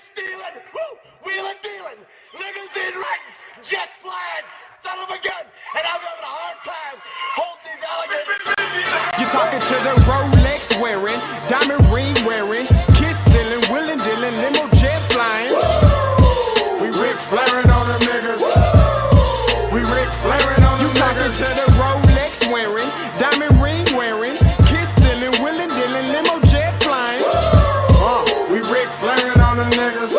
stealing, woo, wheeling, dealing, limousine riding, jet flying, son of a gun, and I'm having a hard time holding these alligators. You're talking to the Rolex wearing, diamond ring wearing, kiss stealing, willing dealing, limo jet flying. We Ric Flairing on them niggas. We Ric Flairing on them niggas. You talking to the Rolex wearing, diamond ring wearing, kiss stealing, willing dealing, limo jet flying. We Ric Flairing on them niggas.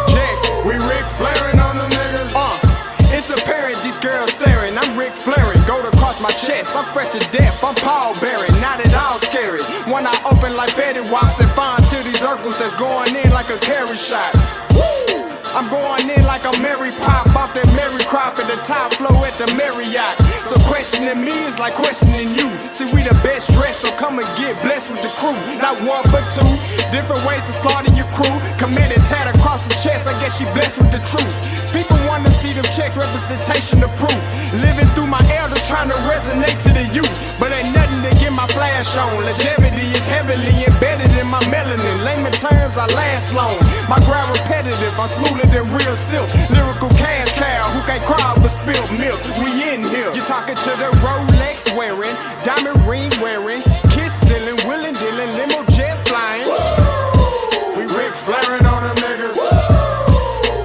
Yeah, we Ric Flairing on them niggas. It's apparent these girls staring. I'm Ric Flairing, gold across my chest. I'm fresh to death. I'm Paul Bearing, not at all scary. When I open like Betty Wops and find to these circles that's going in like a carry shot. Woo! I'm going in like a Mary Pop off that Mary Crop at the top flow at the Marriott. So questioning me is like questioning you. See, we the best dressed, so come and get blessed with the crew. Not one but two, different ways to slaughter your crew. Committed tat across the chest, I guess she blessed with the truth. People want to see them checks, representation of proof. Living through my elders trying to resonate to the youth. But ain't nothing to get my flash on. Longevity is heavily embedded in my melanin. Layman terms, I last long. My grind repetitive, I'm smoother than real silk. Lyrical cash cow who can't cry over spilled milk. We in here. You're talking to the Rolex wearing, diamond ring wearing, kiss stealing, willing dealing, limo jet flying. We Ric Flairing on them niggas.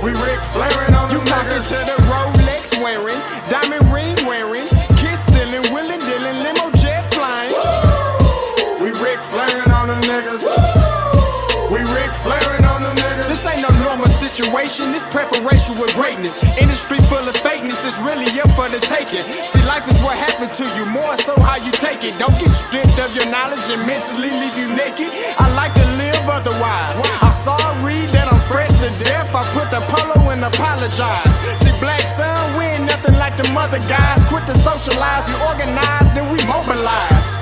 We Ric Flairing on them niggas. You talking to the Rolex wearing, diamond ring wearing, kiss stealing, willing dealing, limo jet flying. We Ric Flairing on them niggas. We Ric Flairing on them niggas. This ain't no normal situation, this preparation with greatness. Industry full of fakeness, it's really up for the taking. See, life is what happened to you, more so how you take it. Don't get stripped of your knowledge and mentally leave you naked. I like to live otherwise. I'm sorry that I'm fresh to death. I put the polo and apologize. See, black son, we ain't nothing like the mother guys. Quit to socialize, we organize, then we mobilize.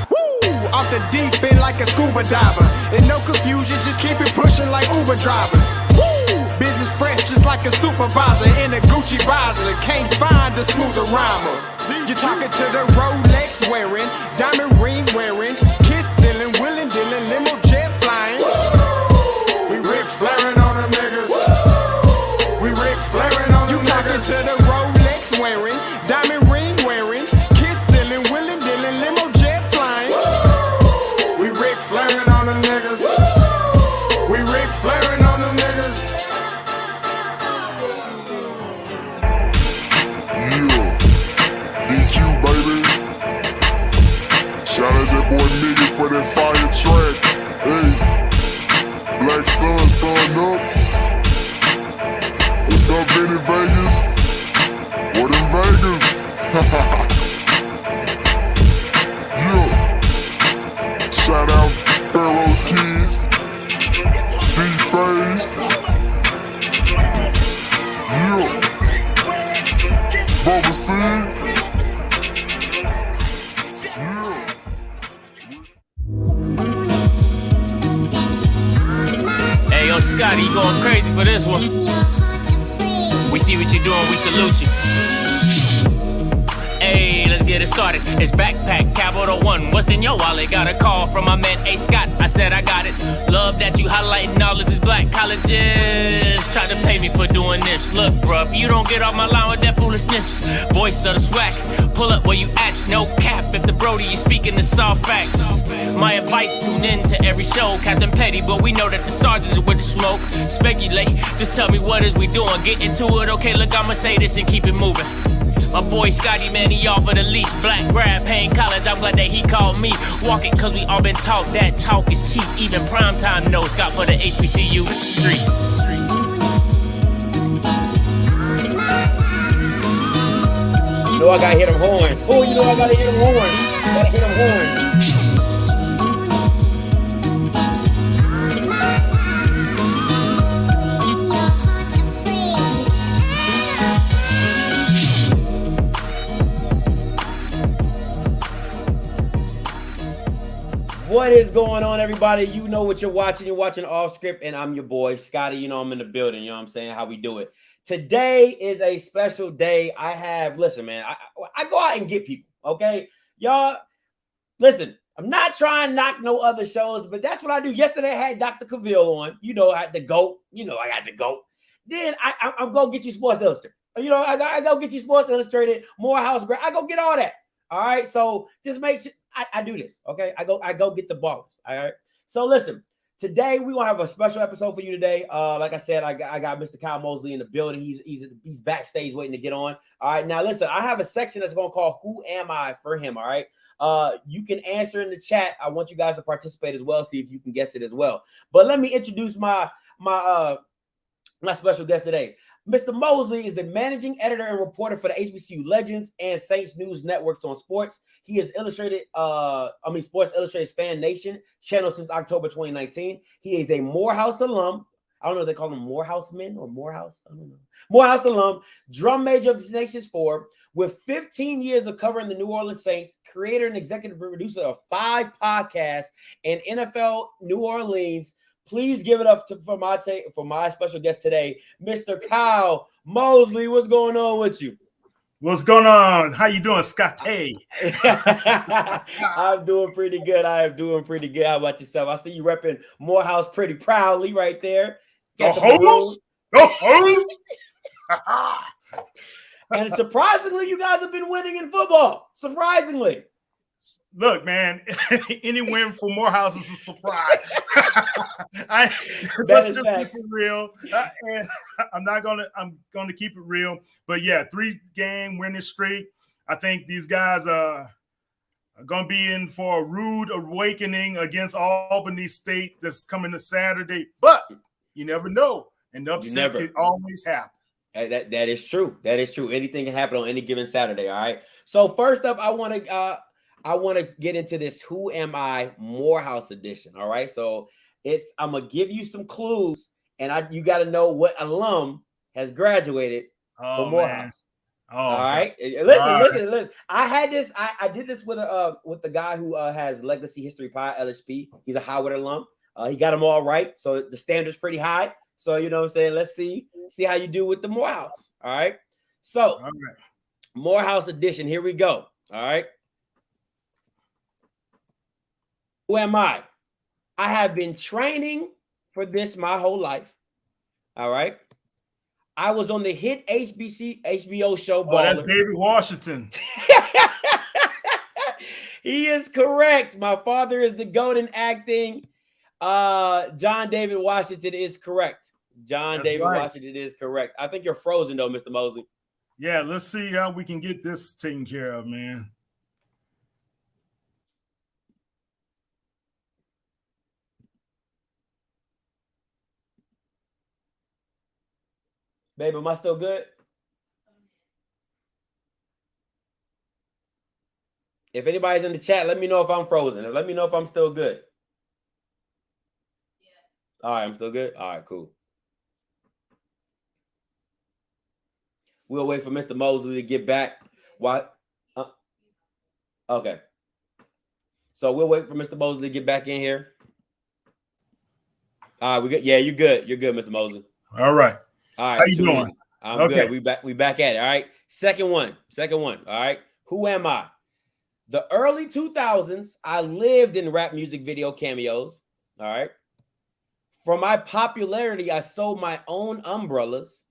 Off the deep end like a scuba diver. And no confusion, just keep it pushing like Uber drivers. Woo! Business fresh just like a supervisor in a Gucci visor. Can't find a smoother rhymer. You're talking to the Rolex wearing, diamond ring wearing, kiss stealing, willing dealing, limo jet flying. We Ric Flairing on them niggas. We Ric Flairing on them niggas. You talking to the Rolex wearing, diamond ring wearing, kiss stealing, willing dealing, limo jet flying. We Ric Flairing on them niggas. We Ric Flairing on them niggas. Yeah, DQ baby. Shout out that boy Nigga for that fire track. Hey, Black Sun, sun up. What's up, Vinny Vegas? What in Vegas? Yeah. Shout out Pharaoh's Kids, D-Face, yeah, Bubba C, yeah. Hey, yo, Scotty, you going crazy for this one. We see what you're doing, we salute you. Hey, let's get it started. It's backpack, Capital One. What's in your wallet? Got a call from my man A. Scott. I said I got it. Love that you highlighting all of these black colleges. Try to pay me for doing this. Look, bruh, if you don't get off my line with that foolishness, voice of the SWAC, pull up where you at. No cap if the Brody is speaking the soft facts. My advice, tune in to every show. Captain Petty, but we know that the sergeants are with the smoke. Speculate, just tell me what is we doing. Get into it, okay, look, I'ma say this and keep it moving. My boy Scotty, man, he offered the least. Black grad, paying college, I'm glad that he called me. Walking cause we all been taught that talk is cheap. Even primetime knows Scott for the HBCU streets. You know I gotta hit them horns. Oh, you know I gotta hit them horns. Gotta hit them horns. What is going on, everybody? You know what you're watching. You're watching OFFScript, and I'm your boy, Scotty. You know I'm in the building. You know what I'm saying? How we do it. Today is a special day. Listen, man, I go out and get people, okay? Y'all, listen, I'm not trying to knock no other shows, but that's what I do. Yesterday I had Dr. Cavill on. You know, I had the GOAT. You know, I got the GOAT. Then I'm going to get you Sports Illustrated. You know, I go get you Sports Illustrated, Morehouse. I go get all that. All right. So just make sure I do this. Okay. I go get the balls. All right. So listen, today we're going to have a special episode for you today. Like I said, I got Mr. Kyle Mosley in the building. He's backstage waiting to get on. All right. Now listen, I have a section that's going to call Who Am I for him. All right. You can answer in the chat. I want you guys to participate as well. See if you can guess it as well. But let me introduce my special guest today. Mr. Mosley is the managing editor and reporter for the HBCU Legends and Saints News Networks on sports. He is Sports Illustrated FanNation channel since October 2019. He is a Morehouse alum. I don't know if they call him Morehouse men or Morehouse. I don't know. Morehouse alum, drum major of Tenacious Four, with 15 years of covering the New Orleans Saints, creator and executive producer of 5 podcasts and NFL New Orleans. Please give it up for my special guest today, Mr. Kyle Mosley. What's going on with you? What's going on? How you doing, Scott? I'm doing pretty good. I am doing pretty good. How about yourself? I see you repping Morehouse pretty proudly right there. Got the host. And surprisingly, you guys have been winning in football. Surprisingly. Look, man, any win for Morehouse is a surprise. Let's just keep it real. I'm gonna keep it real. But yeah, 3-game winning streak. I think these guys are gonna be in for a rude awakening against Albany State that's coming to Saturday. But you never know. And the upset can always happen. That is true. That is true. Anything can happen on any given Saturday. All right. So first up, I want to get into this Who Am I Morehouse edition. All right. So I'm gonna give you some clues, and you got to know what alum has graduated from Morehouse. All right. Listen. I had this. I did this with the guy who has Legacy History Pie, LSP. He's a Howard alum. He got them all right. So the standard's pretty high. So you know what I'm saying? Let's see how you do with the Morehouse. All right. So Morehouse edition. Here we go. All right. Who am I? I have been training for this my whole life. All right. I was on the hit HBO show. Oh, that's David Washington. He is correct. My father is the GOAT in acting. John David Washington is correct. Washington is correct. I think you're frozen though, Mr. Mosley. Yeah, let's see how we can get this taken care of, man. Babe, am I still good? If anybody's in the chat, let me know if I'm frozen. And let me know if I'm still good. Yeah. All right, I'm still good? All right, cool. We'll wait for Mr. Mosley to get back. What? Okay. So we'll wait for Mr. Mosley to get back in here. All right, we good. Yeah, you're good. You're good, Mr. Mosley. All right. All right. How you doing? I'm good. We back at it. All right. Second one. All right. Who am I? The early 2000s, I lived in rap music video cameos. All right. For my popularity, I sold my own umbrellas.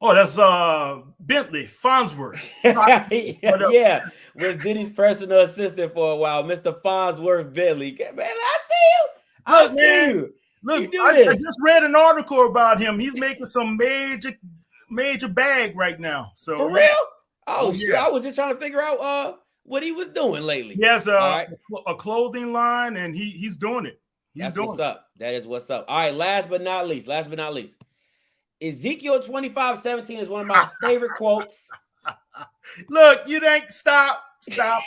Oh, that's Bentley Farnsworth. Yeah. Was Diddy's personal assistant for a while, Mr. Farnsworth Bentley. Man, I see you. Look, I just read an article about him. He's making some major bag right now. So for real? Oh shit! Yeah. I was just trying to figure out what he was doing lately. He has a clothing line, and he's doing it. That's what's up. That is what's up. All right. Last but not least. Ezekiel 25:17 is one of my favorite quotes. Look, you ain't stop. I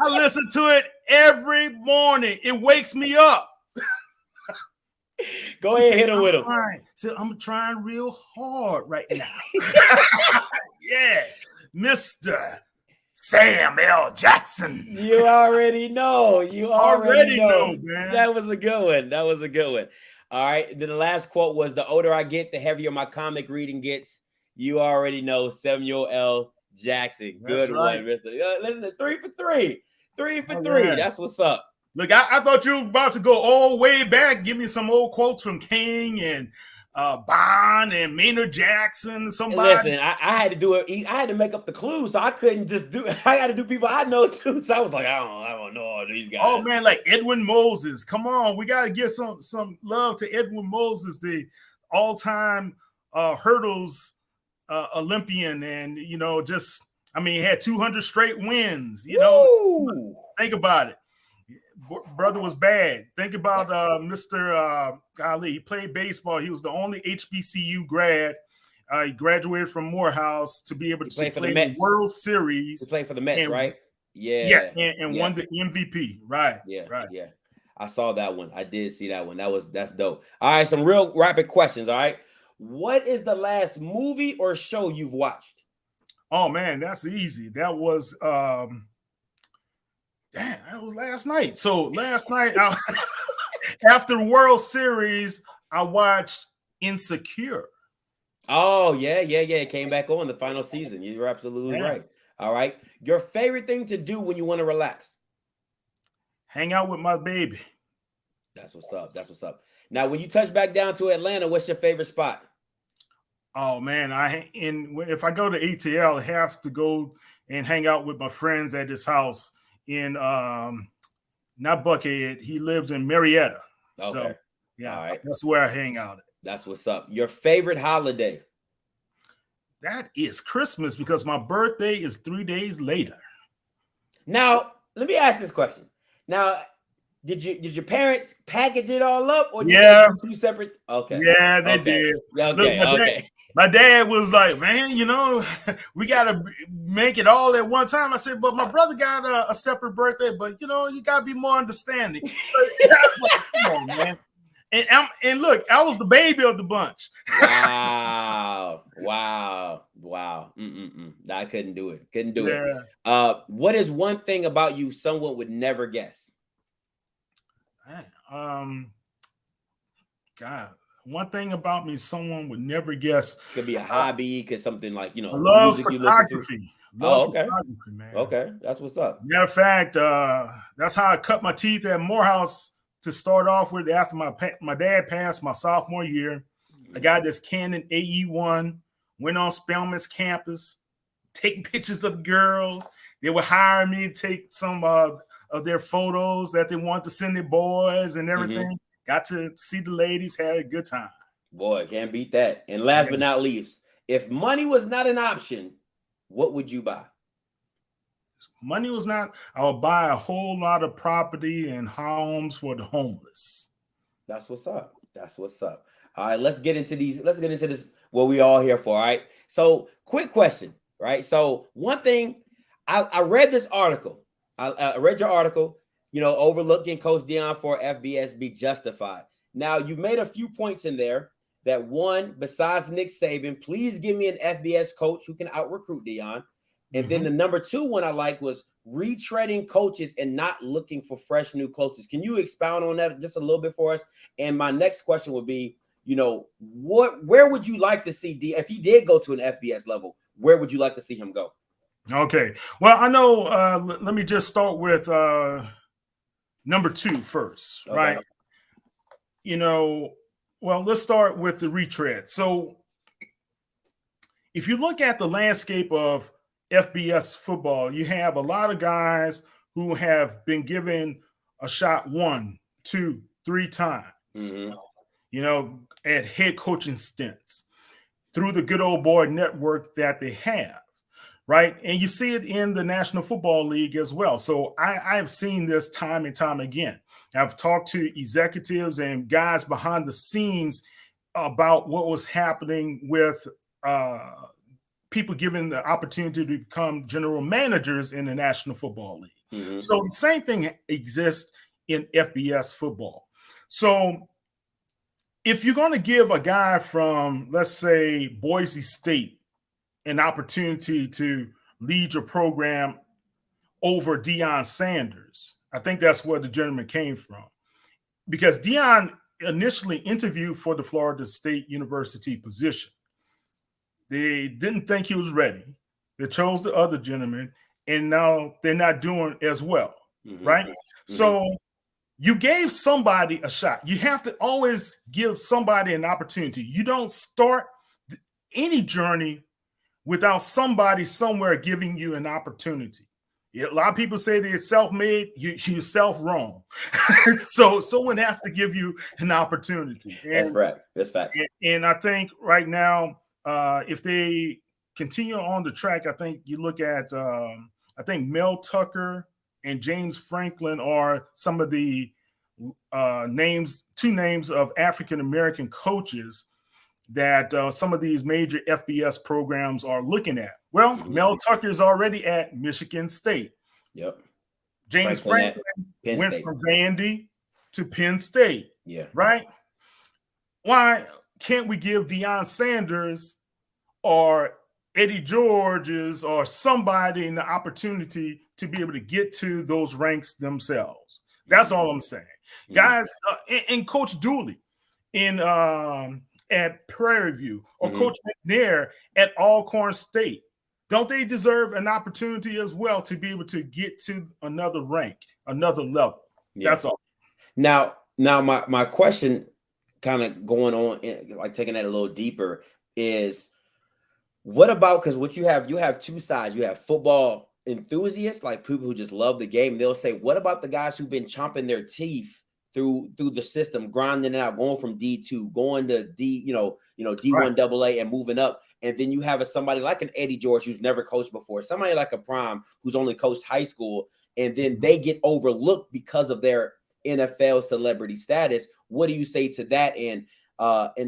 listen to it every morning. It wakes me up. Go ahead, hit him with him. So I'm trying real hard right now. Yeah, Mr. Sam L. Jackson. You already know. You already know, man. That was a good one. All right. Then the last quote was, "The older I get, the heavier my comic reading gets." You already know, Samuel L. Jackson. That's Good right. one, Mister. Listen, 3 for 3. 3 for 3. Yeah. That's what's up. Look, I thought you were about to go all way back. Give me some old quotes from King and Bond and Maynard Jackson. Somebody. Listen, I had to do it. I had to make up the clues, so I couldn't just do. I got to do people I know too. So I was like, I don't know all these guys. Oh man, like Edwin Moses. Come on, we got to give some love to Edwin Moses, the all-time hurdles Olympian, and he had 200 straight wins. Think about it. Brother was bad. Think about Mr. Ali. He played baseball. He was the only HBCU grad. He graduated from Morehouse to be able to play the World Series. He played for the Mets, right? Yeah, and won the MVP. Right. Yeah, right. Yeah. I saw that one. I did see that one. That's dope. All right, some real rapid questions. All right, what is the last movie or show you've watched? Oh man, that's easy. That was that was last night. So last night, after the World Series, I watched Insecure. Oh, yeah. It came back on the final season. You're absolutely right. All right. Your favorite thing to do when you want to relax? Hang out with my baby. That's what's up. Now, when you touch back down to Atlanta, what's your favorite spot? Oh, man. If I go to ATL, I have to go and hang out with my friends at his house in not Buckhead. He lives in Marietta. Okay. So yeah, all right. That's where I hang out at. That's what's up. Your favorite holiday? That is Christmas, because my birthday is 3 days later. Now, let me ask this question. Now, did your parents package it all up, or did they do two separate? Okay. Yeah, they did. Okay. Look, my dad was like, man, we got to make it all at one time. I said, but my brother got a separate birthday, but, you got to be more understanding. I was like, come on, man. And look, I was the baby of the bunch. Wow. I couldn't do it. What is one thing about you someone would never guess? God, one thing about me someone would never guess. Could be a hobby, could something like, I love photography. Okay. Photography, man. Okay, that's what's up. Matter of fact, that's how I cut my teeth at Morehouse to start off with. After my dad passed my sophomore year, I got this Canon AE1, went on Spelman's campus, taking pictures of girls. They would hire me to take some of their photos that they want to send their boys and everything. Got to see the ladies, had a good time. Boy, can't beat that. And last but not least, if money was not an option, what would you buy? Money was not, I would buy a whole lot of property and homes for the homeless. That's what's up. All right, let's get into this, what we all here for. All right. So quick question, right? So one thing, I read this article. I read your article, overlooking Coach Deion for FBS be justified. Now, you've made a few points in there that one, besides Nick Saban, please give me an FBS coach who can out-recruit Deion. And then the number 2 one I like was retreading coaches and not looking for fresh new coaches. Can you expound on that just a little bit for us? And my next question would be, where would you like to see if he did go to an FBS level, where would you like to see him go? Okay. Well, I know, let me just start with number 2 first, okay. Right? Well, let's start with the retread. So if you look at the landscape of FBS football, you have a lot of guys who have been given a shot 1, 2, 3 times, at head coaching stints through the good old boy network that they have, right? And you see it in the National Football League as well. So I've seen this time and time again. I've talked to executives and guys behind the scenes about what was happening with people given the opportunity to become general managers in the National Football League. So the same thing exists in FBS football. So if you're going to give a guy from, let's say, Boise State an opportunity to lead your program over Deion Sanders, I think that's where the gentleman came from. Because Deion initially interviewed for the Florida State University position. They didn't think he was ready. They chose the other gentleman, and now they're not doing as well, right? So you gave somebody a shot. You have to always give somebody an opportunity. You don't start any journey without somebody somewhere giving you an opportunity. A lot of people say they're self-made. You're self-wrong. So someone has to give you an opportunity. That's right. That's fact. And I think right now, if they continue on the track, I think you look at, I think Mel Tucker and James Franklin are some of the two names of African-American coaches that some of these major FBS programs are looking at. Well, Mel Tucker is already at Michigan State. Yep. James Franklin went from Vandy to Penn State. Yeah. Right? Why can't we give Deion Sanders or Eddie George's or somebody an opportunity to be able to get to those ranks themselves? That's all I'm saying. Guys, and Coach Dooley at Prairie View or Coach McNair at Alcorn State, don't they deserve an opportunity as well to be able to get to another rank, another level? Yeah. That's all. Now my question, kind of going on, like taking that a little deeper, is what about, because what you have two sides. You have football enthusiasts, like people who just love the game. They'll say, what about the guys who've been chomping their teeth through the system, grinding it out, going from D2, going to D1 AA and moving up. And then you have somebody like an Eddie George who's never coached before, somebody like a Prime who's only coached high school, and then they get overlooked because of their NFL celebrity status. What do you say to that? And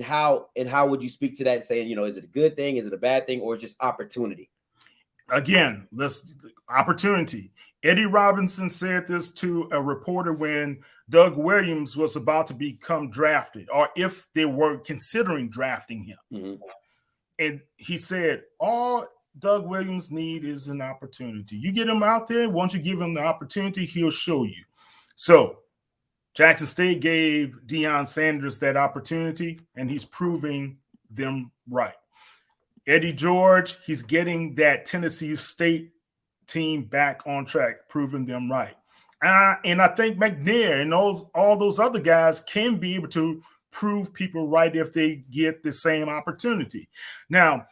how would you speak to that, saying, is it a good thing? Is it a bad thing? Or just opportunity? Again, opportunity. Eddie Robinson said this to a reporter when Doug Williams was about to become drafted, or if they were considering drafting him. And he said, all Doug Williams needs is an opportunity. You get him out there, once you give him the opportunity, he'll show you. So Jackson State gave Deion Sanders that opportunity, and he's proving them right. Eddie George, he's getting that Tennessee State team back on track, proving them right. And I think McNair and all those other guys can be able to prove people right if they get the same opportunity. Now,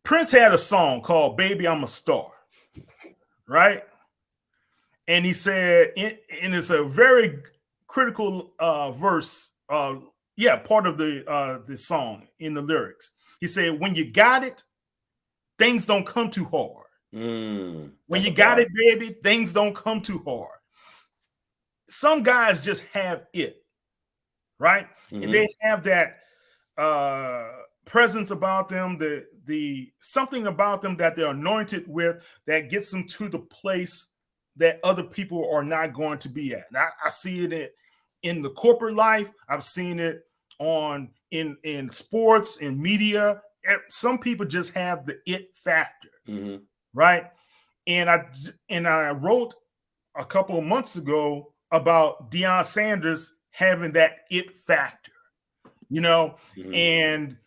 Prince had a song called Baby, I'm a Star, right? And he said, and it's a very critical verse, part of the song in the lyrics. He said, when you got it, things don't come too hard. When you got it, baby, things don't come too hard. Some guys just have it, right? And they have that presence about them, the something about them that they're anointed with that gets them to the place that other people are not going to be at. And I see it in the corporate life. I've seen it in sports, in media. Some people just have the it factor, right? And I wrote a couple of months ago about Deion Sanders having that it factor, and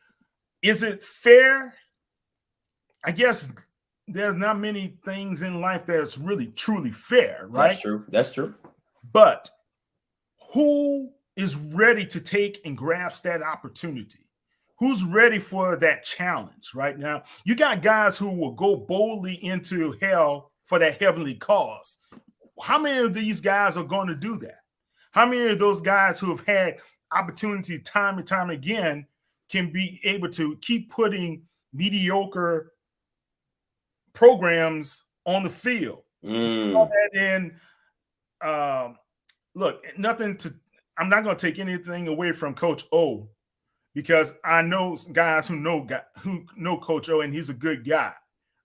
is it fair? I guess there's not many things in life that's really truly fair, right? That's true. But who is ready to take and grasp that opportunity? Who's ready for that challenge right now? You got guys who will go boldly into hell for that heavenly cause. How many of these guys are going to do that? How many of those guys who have had opportunity time and time again can be able to keep putting mediocre programs on the field? And look, I'm not going to take anything away from Coach O, because I know guys who know Coach O, and he's a good guy,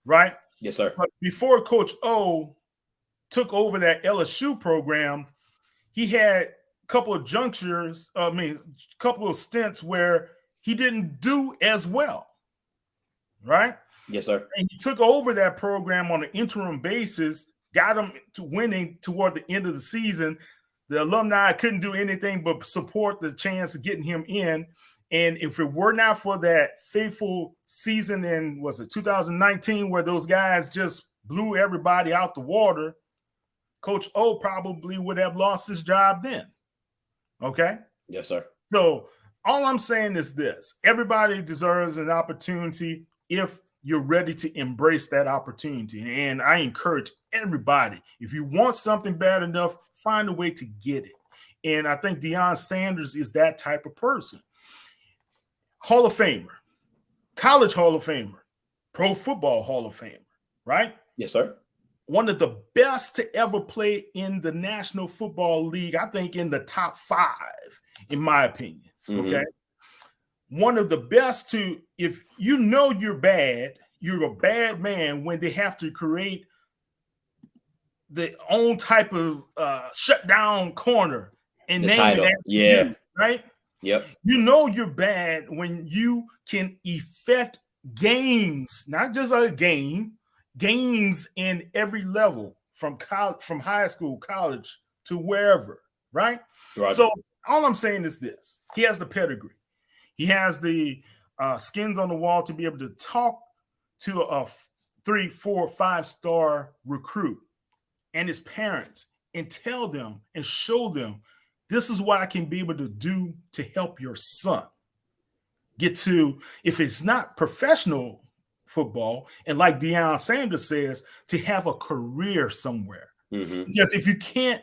right? Yes, sir. But before Coach O took over that LSU program, he had a couple of couple of stints where he didn't do as well, right? Yes, sir. And he took over that program on an interim basis, got him to winning toward the end of the season. The alumni couldn't do anything but support the chance of getting him in. And if it were not for that fateful season in, was it 2019, where those guys just blew everybody out the water, Coach O probably would have lost his job then. Okay? Yes, sir. So all I'm saying is this. Everybody deserves an opportunity if you're ready to embrace that opportunity. And I encourage everybody, if you want something bad enough, find a way to get it. And I think Deion Sanders is that type of person. Hall of Famer, college Hall of Famer, pro football Hall of Famer, right? Yes, sir. One of the best to ever play in the National Football League, I think in the top 5, in my opinion, okay? One of the best to, if you know you're a bad man when they have to create their own type of shutdown corner and The name title. it after Yeah. you, right? Yep. You know you're bad when you can affect games, not just a game, games in every level from college, from high school, college to wherever, right? Roger. So all I'm saying is this: he has the pedigree, he has the skins on the wall to be able to talk to a 3, 4, 5-star recruit and his parents and tell them and show them, this is what I can be able to do to help your son get to, if it's not professional football, and like Deion Sanders says, to have a career somewhere. Because if you can't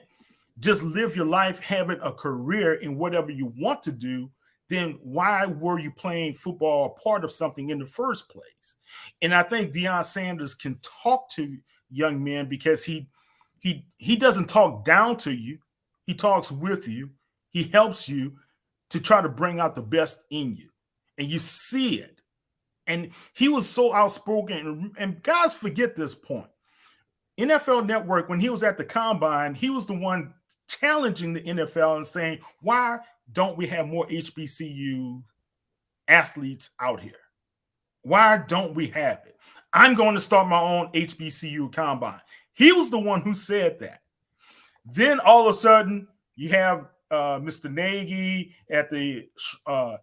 just live your life having a career in whatever you want to do, then why were you playing football or part of something in the first place? And I think Deion Sanders can talk to young men because he doesn't talk down to you. He talks with you. He helps you to try to bring out the best in you. And you see it. And he was so outspoken. And guys forget this point. NFL Network, when he was at the Combine, he was the one challenging the NFL and saying, why don't we have more HBCU athletes out here? Why don't we have it? I'm going to start my own HBCU Combine. He was the one who said that. Then all of a sudden, you have Mr. Nagy at the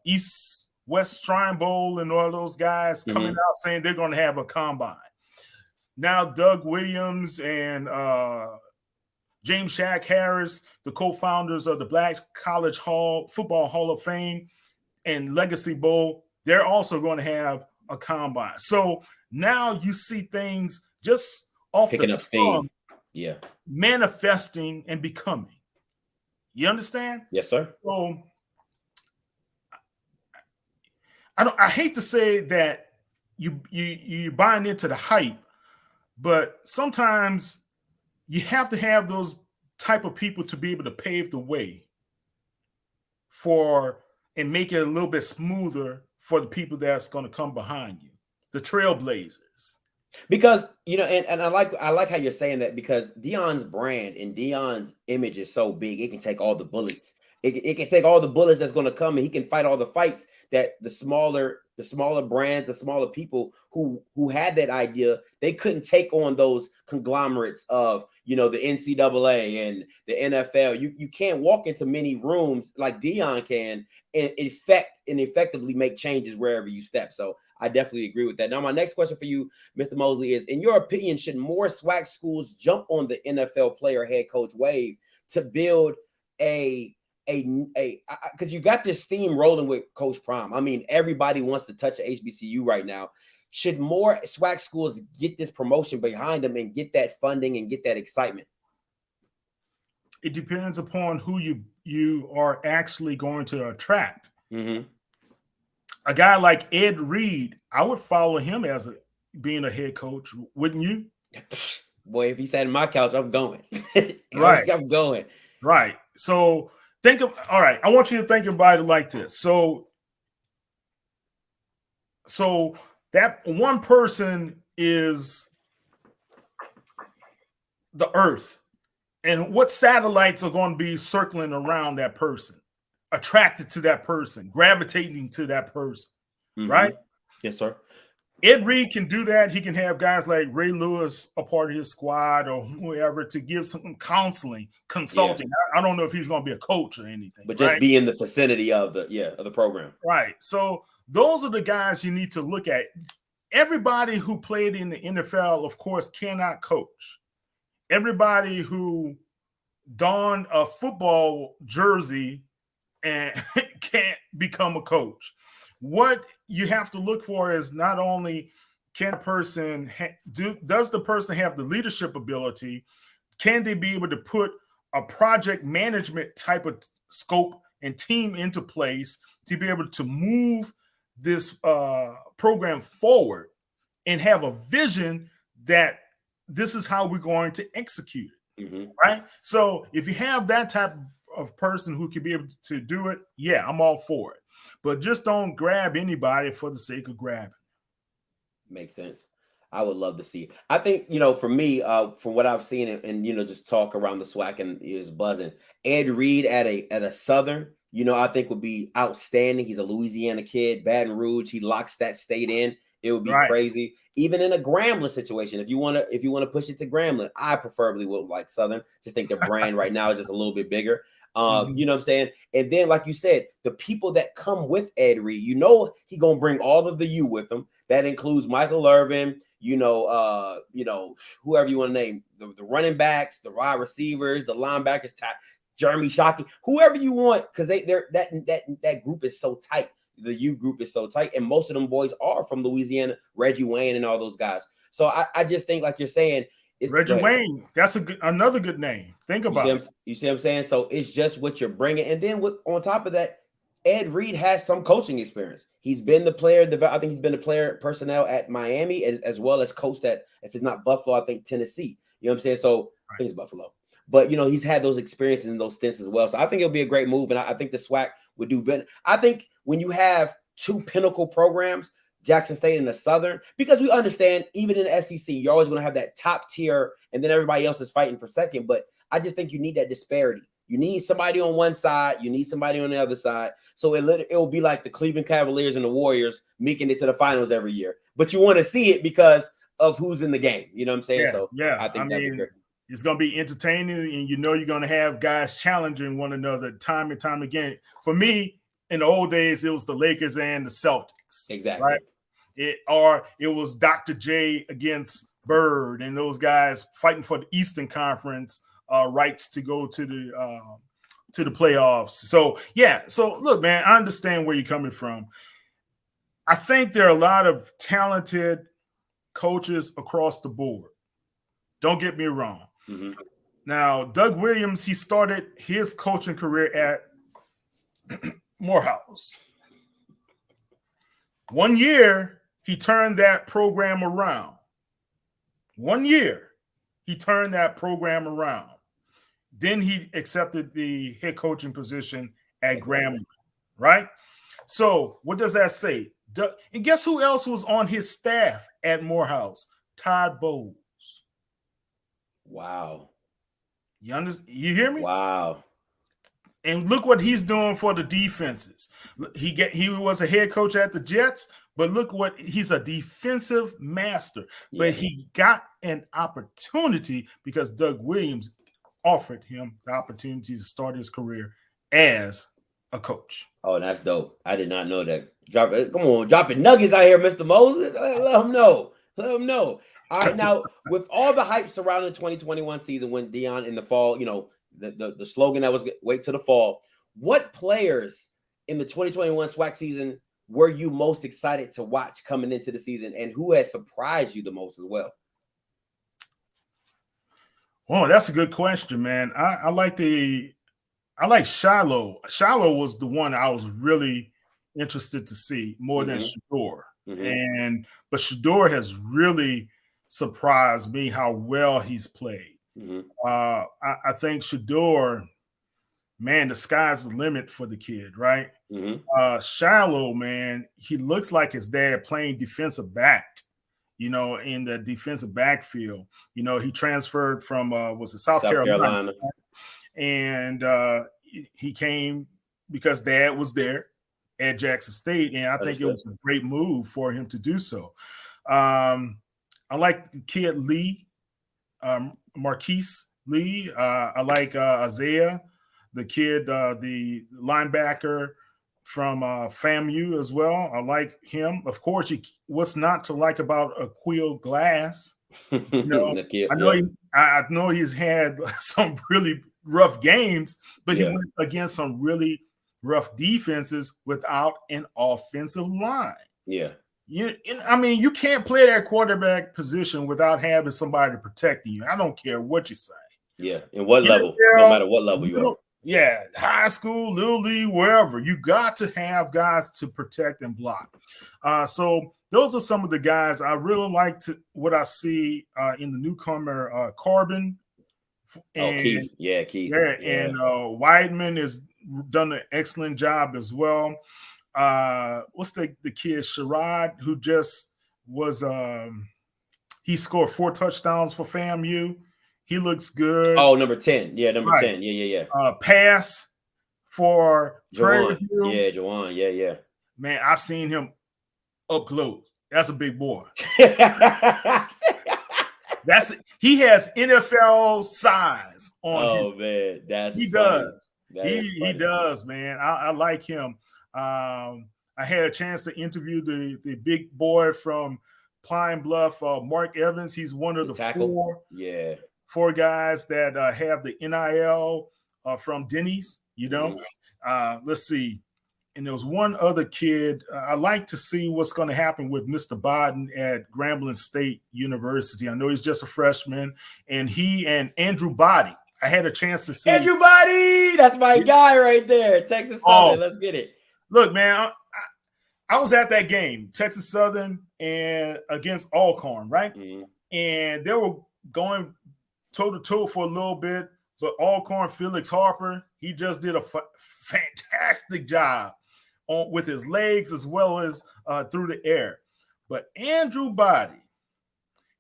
East-West Shrine Bowl and all those guys coming out saying they're going to have a combine. Now Doug Williams and James Shaq Harris, the co-founders of the Black College Football Hall of Fame and Legacy Bowl, they're also going to have a combine. So now you see things just off Picking the up steam. Yeah. Manifesting and becoming. You understand? Yes, sir. So I hate to say that you buying into the hype, but sometimes you have to have those type of people to be able to pave the way for and make it a little bit smoother for the people that's going to come behind you, the trailblazers. Because, you know, and I like how you're saying that, because Deion's brand and Deion's image is so big, it can take all the bullets. It can take all the bullets that's going to come, and he can fight all the fights that the smaller brands, the smaller people who had that idea, they couldn't take on those conglomerates of, you know, the NCAA and the NFL. You can't walk into many rooms like Deion can and effectively make changes wherever you step. So I definitely agree with that. Now, my next question for you, Mr. Mosley, is, in your opinion, should more SWAC schools jump on the NFL player head coach wave to build because you got this theme rolling with Coach Prime? I mean, everybody wants to touch a HBCU right now. Should more SWAC schools get this promotion behind them and get that funding and get that excitement? It depends upon who you are actually going to attract. A guy like Ed Reed, I would follow him as being a head coach, wouldn't you? Boy, if he sat in my couch, I'm going. Right. I'm going. Right. So all right, I want you to think about it like this. So that one person is the Earth, and what satellites are going to be circling around that person, attracted to that person, gravitating to that person, right? Yes, sir. Ed Reed can do that. He can have guys like Ray Lewis a part of his squad or whoever to give some counseling, consulting. I don't know if he's going to be a coach or anything, but just be in the vicinity of the program. Right. So those are the guys you need to look at. Everybody who played in the NFL, of course, cannot coach. Everybody who donned a football jersey and can't become a coach. What you have to look for is not only can a person does the person have the leadership ability? Can they be able to put a project management type of scope and team into place to be able to move this program forward and have a vision that this is how we're going to execute it, right? So if you have that type of person who can be able to do it, yeah, I'm all for it. But just don't grab anybody for the sake of grabbing. Makes sense. I would love to see it. I think, for me, from what I've seen and just talk around the SWAC and is buzzing, Ed Reed at a Southern, I think would be outstanding. He's a Louisiana kid, Baton Rouge. He locks that state in. It would be crazy. Even in a Grambling situation, if you want to push it to Grambling, I preferably would like Southern. Just think the brand right now is just a little bit bigger. You know what I'm saying? And then, like you said, the people that come with Ed Reed, he gonna bring all of the U with him. That includes Michael Irvin, whoever you want to name, the running backs, the wide receivers, the linebackers, Jeremy Shockey, whoever you want, because that group is so tight. The U group is so tight, and most of them boys are from Louisiana, Reggie Wayne and all those guys. So I just think, like you're saying, Reggie Wayne, that's another good name. Think about it. You see what I'm saying? So it's just what you're bringing. And then on top of that, Ed Reed has some coaching experience. He's been the player. I think he's been the player personnel at Miami as well as coached at, if it's not Buffalo, I think Tennessee. You know what I'm saying? So I think it's Buffalo. But, he's had those experiences and those stints as well. So I think it'll be a great move. And I think the SWAC would do better. I think when you have two pinnacle programs, Jackson State and the Southern, because we understand even in the SEC, you're always going to have that top tier and then everybody else is fighting for second. But I just think you need that disparity. You need somebody on one side. You need somebody on the other side. So it will be like the Cleveland Cavaliers and the Warriors making it to the finals every year. But you want to see it because of who's in the game. You know what I'm saying? I think that'd be great. It's going to be entertaining, and you're going to have guys challenging one another time and time again. For me, in the old days, it was the Lakers and the Celtics. Exactly. Right? It was Dr. J against Bird, and those guys fighting for the Eastern Conference rights to go to the playoffs. So, yeah. So, look, man, I understand where you're coming from. I think there are a lot of talented coaches across the board. Don't get me wrong. Now, Doug Williams, he started his coaching career at Morehouse. 1 year, he turned that program around. 1 year, he turned that program around. Then he accepted the head coaching position at Grambling, right? So what does that say? And guess who else was on his staff at Morehouse? Todd Bowles. Wow. You hear me? Wow. And look what he's doing for the defenses. He was a head coach at the Jets, but look what he's a defensive master. Yeah. But he got an opportunity because Doug Williams offered him the opportunity to start his career as a coach. Oh, that's dope. I did not know that. Come on, dropping nuggets out here, Mr. Moses. Let him know. Let him know. All right, now, with all the hype surrounding the 2021 season when Deion in the fall, the slogan that was wait till the fall, what players in the 2021 SWAC season were you most excited to watch coming into the season, and who has surprised you the most as well? Oh, that's a good question, man. I like Shiloh. Shiloh was the one I was really interested to see more than Shador. But Shador has really surprised me how well he's played. I think Shador, man, the sky's the limit for the kid, right? Shiloh, man, he looks like his dad playing defensive back, in the defensive backfield. He transferred from South Carolina. And he came because dad was there at Jackson State, and I think it was a great move for him to do so. I like the kid Lee, Marquise Lee. I like Isaiah, the kid, the linebacker from FAMU as well. I like him. Of course, what's not to like about Aqeel Glass? You know, I know he's had some really rough games, but he went against some really rough defenses without an offensive line. Yeah. I mean, you can't play that quarterback position without having somebody protecting you. I don't care what you say. Yeah. And what level, no matter what level you are. Yeah, high school, little league, wherever. You got to have guys to protect and block. So those are some of the guys I really like what I see in the newcomer Carbon. And, Keith. Yeah, Keith. Yeah, and Weidman has done an excellent job as well. What's the kid Sherrod, who just was he scored 4 touchdowns for FAMU. He looks good. Oh, number 10. Yeah, number 10. Yeah. Pass for Jawan. Yeah, Jawan. Yeah. Man, I've seen him up close. That's a big boy. He has NFL size on him. Oh man, he does. He does, man. I like him. I had a chance to interview the big boy from Pine Bluff, Mark Evans. He's one of the four guys that have the NIL from Denny's. You know, let's see. And there was one other kid. I like to see what's going to happen with Mr. Biden at Grambling State University. I know he's just a freshman, and he and Andrew Body. I had a chance to see Andrew Body. That's my guy right there. Texas Southern. Let's get it. Look, man, I was at that game, Texas Southern and against Alcorn, right? Mm-hmm. And they were going toe-to-toe for a little bit, but Alcorn, Felix Harper, he just did a fantastic job with his legs as well as through the air. But Andrew Body,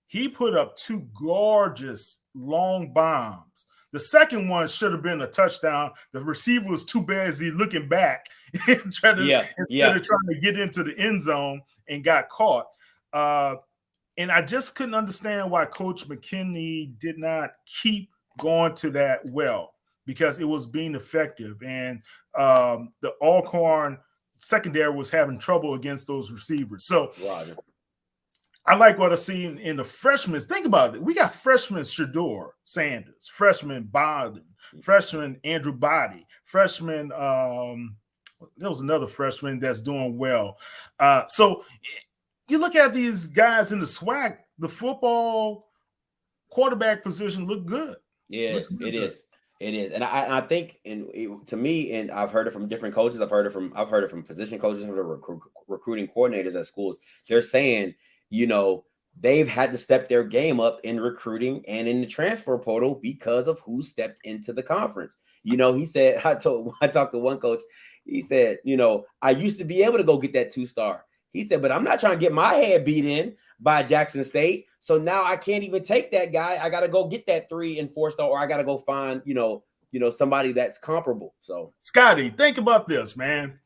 he put up 2 gorgeous long bombs. The second one should have been a touchdown. The receiver was too busy looking back instead of trying to get into the end zone and got caught. And I just couldn't understand why Coach McKinney did not keep going to that well, because it was being effective. And the Alcorn secondary was having trouble against those receivers. So I like what I see in the freshmen. Think about it. We got freshman Shador Sanders, freshman Biden, freshman Andrew Body, freshman there was another freshman that's doing well. So you look at these guys in the SWAC, the football quarterback position look good. Yeah, it is. It is. And I think, to me, and I've heard it from different coaches. I've heard it from position coaches, from the recruiting coordinators at schools. They're saying, you know, they've had to step their game up in recruiting and in the transfer portal because of who stepped into the conference. You know, he said, I talked to one coach. He said, you know, I used to be able to go get that 2-star. He said, but I'm not trying to get my head beat in by Jackson State. So now I can't even take that guy. I got to go get that 3- and 4-star, or I got to go find, you know, somebody that's comparable. So, Scotty, think about this, man.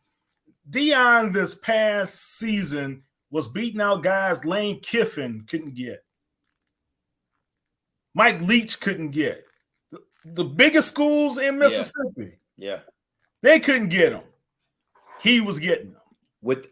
Deion this past season was beating out guys Lane Kiffin couldn't get. Mike Leach couldn't get. The biggest schools in Mississippi. Yeah. They couldn't get him. He was getting them.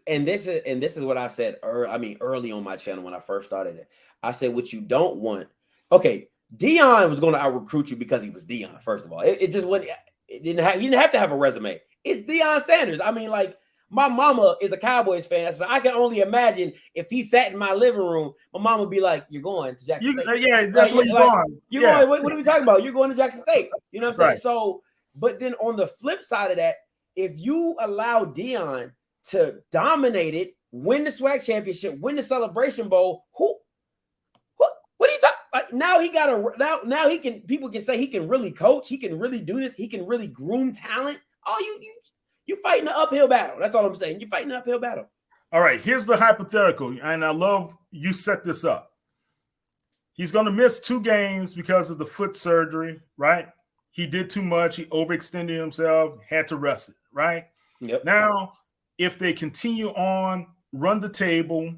This is what I said early on my channel when I first started it. I said, what you don't want. Okay, Deion was going to out-recruit you because he was Deion, first of all. It just wasn't, he didn't have to have a resume. It's Deion Sanders. I mean, like, my mama is a Cowboys fan, so I can only imagine if he sat in my living room, my mom would be like, "You're going to Jackson State." Yeah, that's where you're going. You're going. What are we talking about? You're going to Jackson State. You know what I'm saying? Right. So, but then on the flip side of that, if you allow Deion to dominate it, win the SWAC championship, win the Celebration Bowl, what are you talking? Like, now he got now he can. People can say he can really coach. He can really do this. He can really groom talent. You fighting an uphill battle. That's all I'm saying. You're fighting an uphill battle. All right, here's the hypothetical, and I love you set this up. He's going to miss 2 games because of the foot surgery, right? He did too much. He overextended himself, had to rest it, right? Yep. Now, if they continue on, run the table,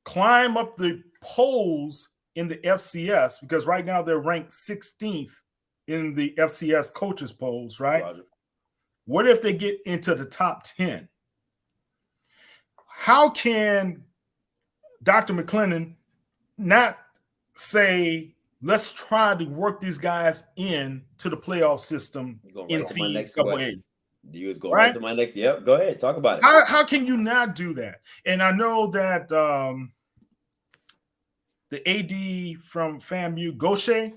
climb up the polls in the FCS, because right now they're ranked 16th in the FCS coaches polls, right? Roger. What if they get into the top 10? How can Dr. McClendon not say, let's try to work these guys in to the playoff system in NCAA? You was going right to my next. Yep, go ahead, talk about it. How can you not do that? And I know that the AD from FAMU, Gaucher,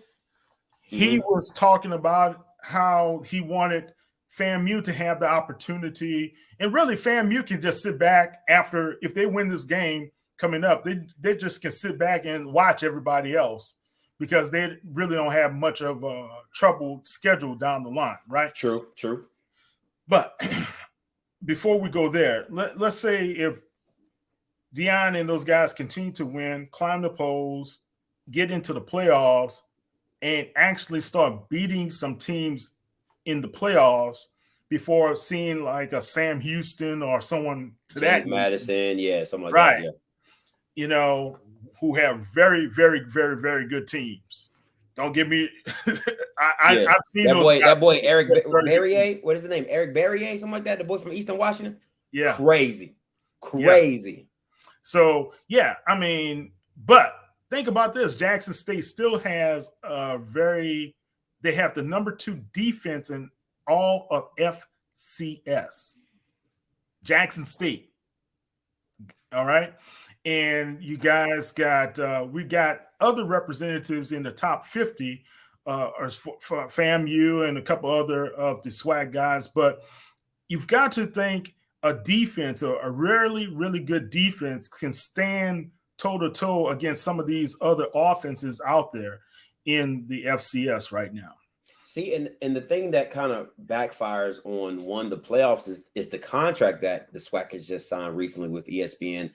he was talking about how he wanted FAMU to have the opportunity, and really FAMU can just sit back after, if they win this game coming up, they just can sit back and watch everybody else, because they really don't have much of a troubled schedule down the line, right? True. But before we go there, let's say if Deion and those guys continue to win, climb the polls, get into the playoffs, and actually start beating some teams in the playoffs before seeing like a Sam Houston or someone to James that Madison, something like right. that. Yeah. You know, who have very, very, very, very good teams. Don't give me. I've seen that boy Eric Barrier. What is his name? Eric Barrier, something like that. The boy from Eastern Washington. Yeah, crazy. Yeah. So I mean, but think about this: Jackson State still has they have the number 2 defense in all of FCS. Jackson State. All right. And you guys got we got other representatives in the top 50 or for FAMU and a couple other of the SWAC guys, but you've got to think a defense, or a really, really good defense, can stand toe-to-toe against some of these other offenses out there in the FCS right now. See, and the thing that kind of backfires on the playoffs is the contract that the SWAC has just signed recently with ESPN,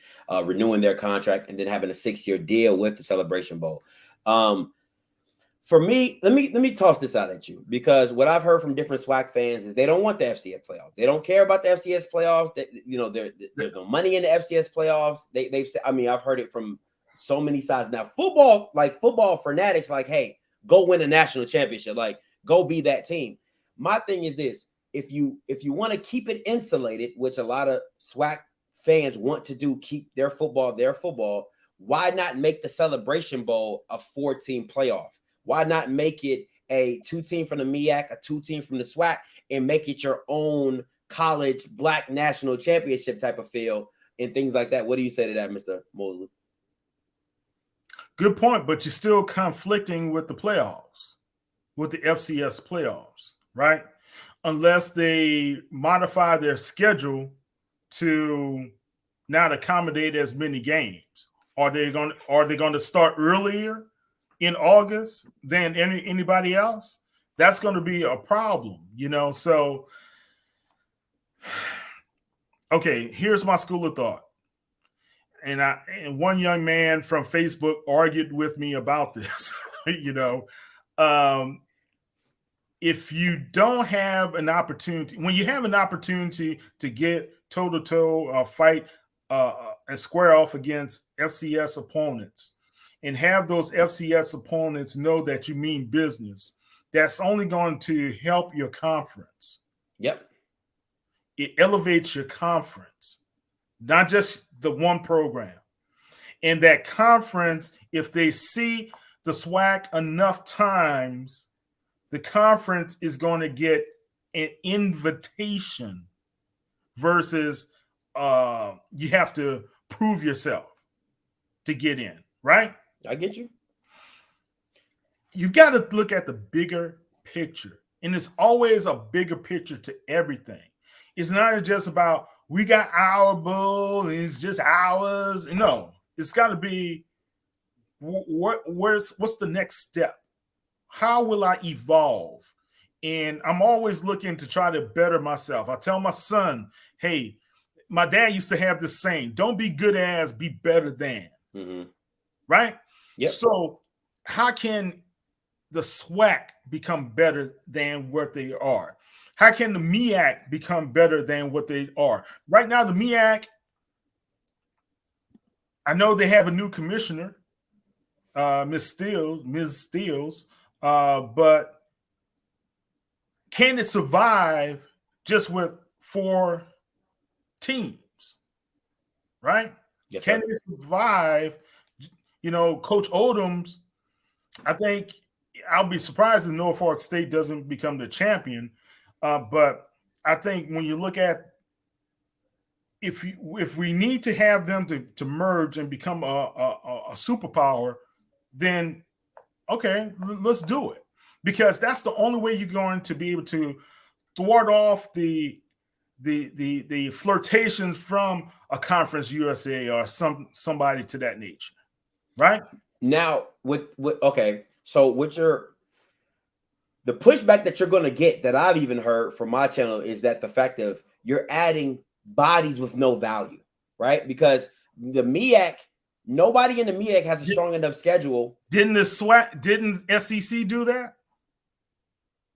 renewing their contract and then having a 6-year deal with the Celebration Bowl. For me, let me toss this out at you, because what I've heard from different SWAC fans is they don't want the FCS playoffs. They don't care about the FCS playoffs. There's no money in the FCS playoffs. They've said, I mean, I've heard it from so many sides. Now, football fanatics, like, hey, go win a national championship. Like, go be that team. My thing is this: if you want to keep it insulated, which a lot of SWAC fans want to do, keep their football, why not make the Celebration Bowl a 4-team playoff? Why not make it a 2-team from the MEAC, a 2-team from the SWAC, and make it your own college black national championship type of feel and things like that? What do you say to that, Mr. Mosley? Good point, but you're still conflicting with the playoffs, with the FCS playoffs, right? Unless they modify their schedule to not accommodate as many games. Are they going to start earlier in August than anybody else? That's going to be a problem, So, okay, here's my school of thought. And one young man from Facebook argued with me about this, if you don't have an opportunity, when you have an opportunity to get toe-to-toe, fight and square off against FCS opponents, and have those FCS opponents know that you mean business, that's only going to help your conference. Yep. It elevates your conference, not just the one program. And that conference, if they see the SWAC enough times, the conference is going to get an invitation versus you have to prove yourself to get in, right? I get you. You've got to look at the bigger picture. And it's always a bigger picture to everything. It's not just about, we got our bowl and it's just ours. No, it's got to be, what's the next step? How will I evolve? And I'm always looking to try to better myself. I tell my son, hey, my dad used to have this saying, don't be good as, be better than. Mm-hmm. Right? Yep. So how can the SWAC become better than what they are? How can the MEAC become better than what they are? Right now, the MEAC, I know they have a new commissioner, Ms. Steels, but can it survive just with 4 teams? Right? Yes, can it survive? Coach Odom's, I think I'll be surprised if Norfolk State doesn't become the champion. But I think when you look at if we need to have them to merge and become a superpower, then okay, let's do it, because that's the only way you're going to be able to thwart off the flirtations from a Conference USA or somebody to that nature, right? Now, so the pushback that you're going to get, that I've even heard from my channel, is that the fact of you're adding bodies with no value, right? Because the MEAC, nobody in the MEAC has a strong enough schedule. Didn't SEC do that?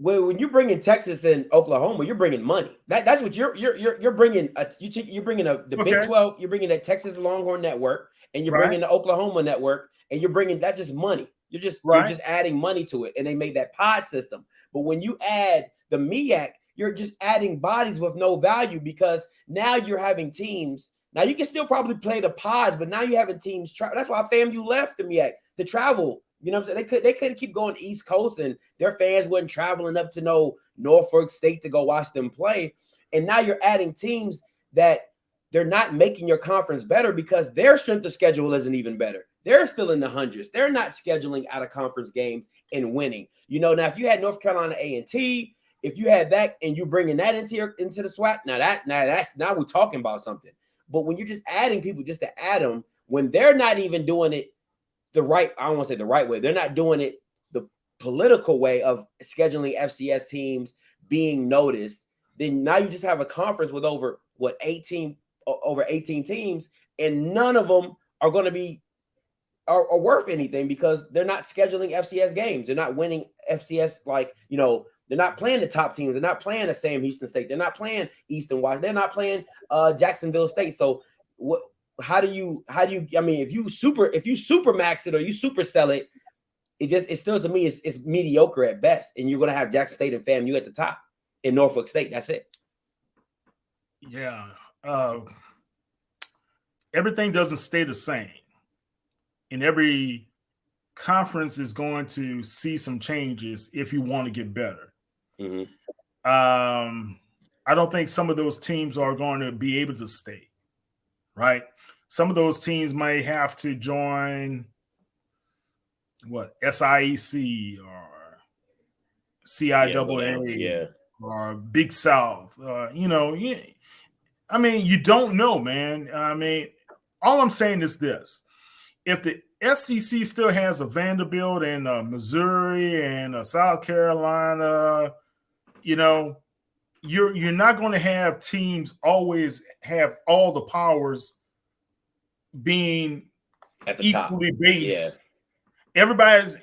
Well, when you bring in Texas and Oklahoma, you're bringing money. That's what you're bringing. You're bringing the Big 12. You're bringing that Texas Longhorn Network, and you're bringing the Oklahoma Network, and you're bringing that just money. You're just adding money to it, and they made that pod system. But when you add the MEAC, you're just adding bodies with no value, because now you're having teams. Now you can still probably play the pods, but now you're having teams. That's why FAMU left the MEAC to travel. You know what I'm saying? They couldn't keep going East Coast, and their fans wasn't traveling up to Norfolk State to go watch them play. And now you're adding teams that they're not making your conference better, because their strength of schedule isn't even better. They're still in the hundreds. They're not scheduling out of conference games and winning. Now if you had North Carolina A&T, if you had that and you bringing that into the SWAC, now we're talking about something. But when you're just adding people just to add them, when they're not even doing it I don't want to say the right way. They're not doing it the political way of scheduling FCS teams being noticed. Then now you just have a conference with over 18 teams, and none of them are going to be are worth anything, because they're not scheduling FCS games. They're not winning FCS, they're not playing the top teams. They're not playing the Sam Houston State. They're not playing Eastern Washington. They're not playing Jacksonville State. So how do you if you super max it or you super sell it, it still, to me, it's mediocre at best. And you're going to have Jackson State and FAMU at the top, in Norfolk State. That's it. Yeah. Everything doesn't stay the same. And every conference is going to see some changes if you want to get better. Mm-hmm. I don't think some of those teams are going to be able to stay, right? Some of those teams might have to join SIEC or CIAA or Big South. You don't know, man. All I'm saying is this. If the SEC still has a Vanderbilt and a Missouri and a South Carolina, you're not going to have teams always have all the powers being at the equally top. based. Yeah.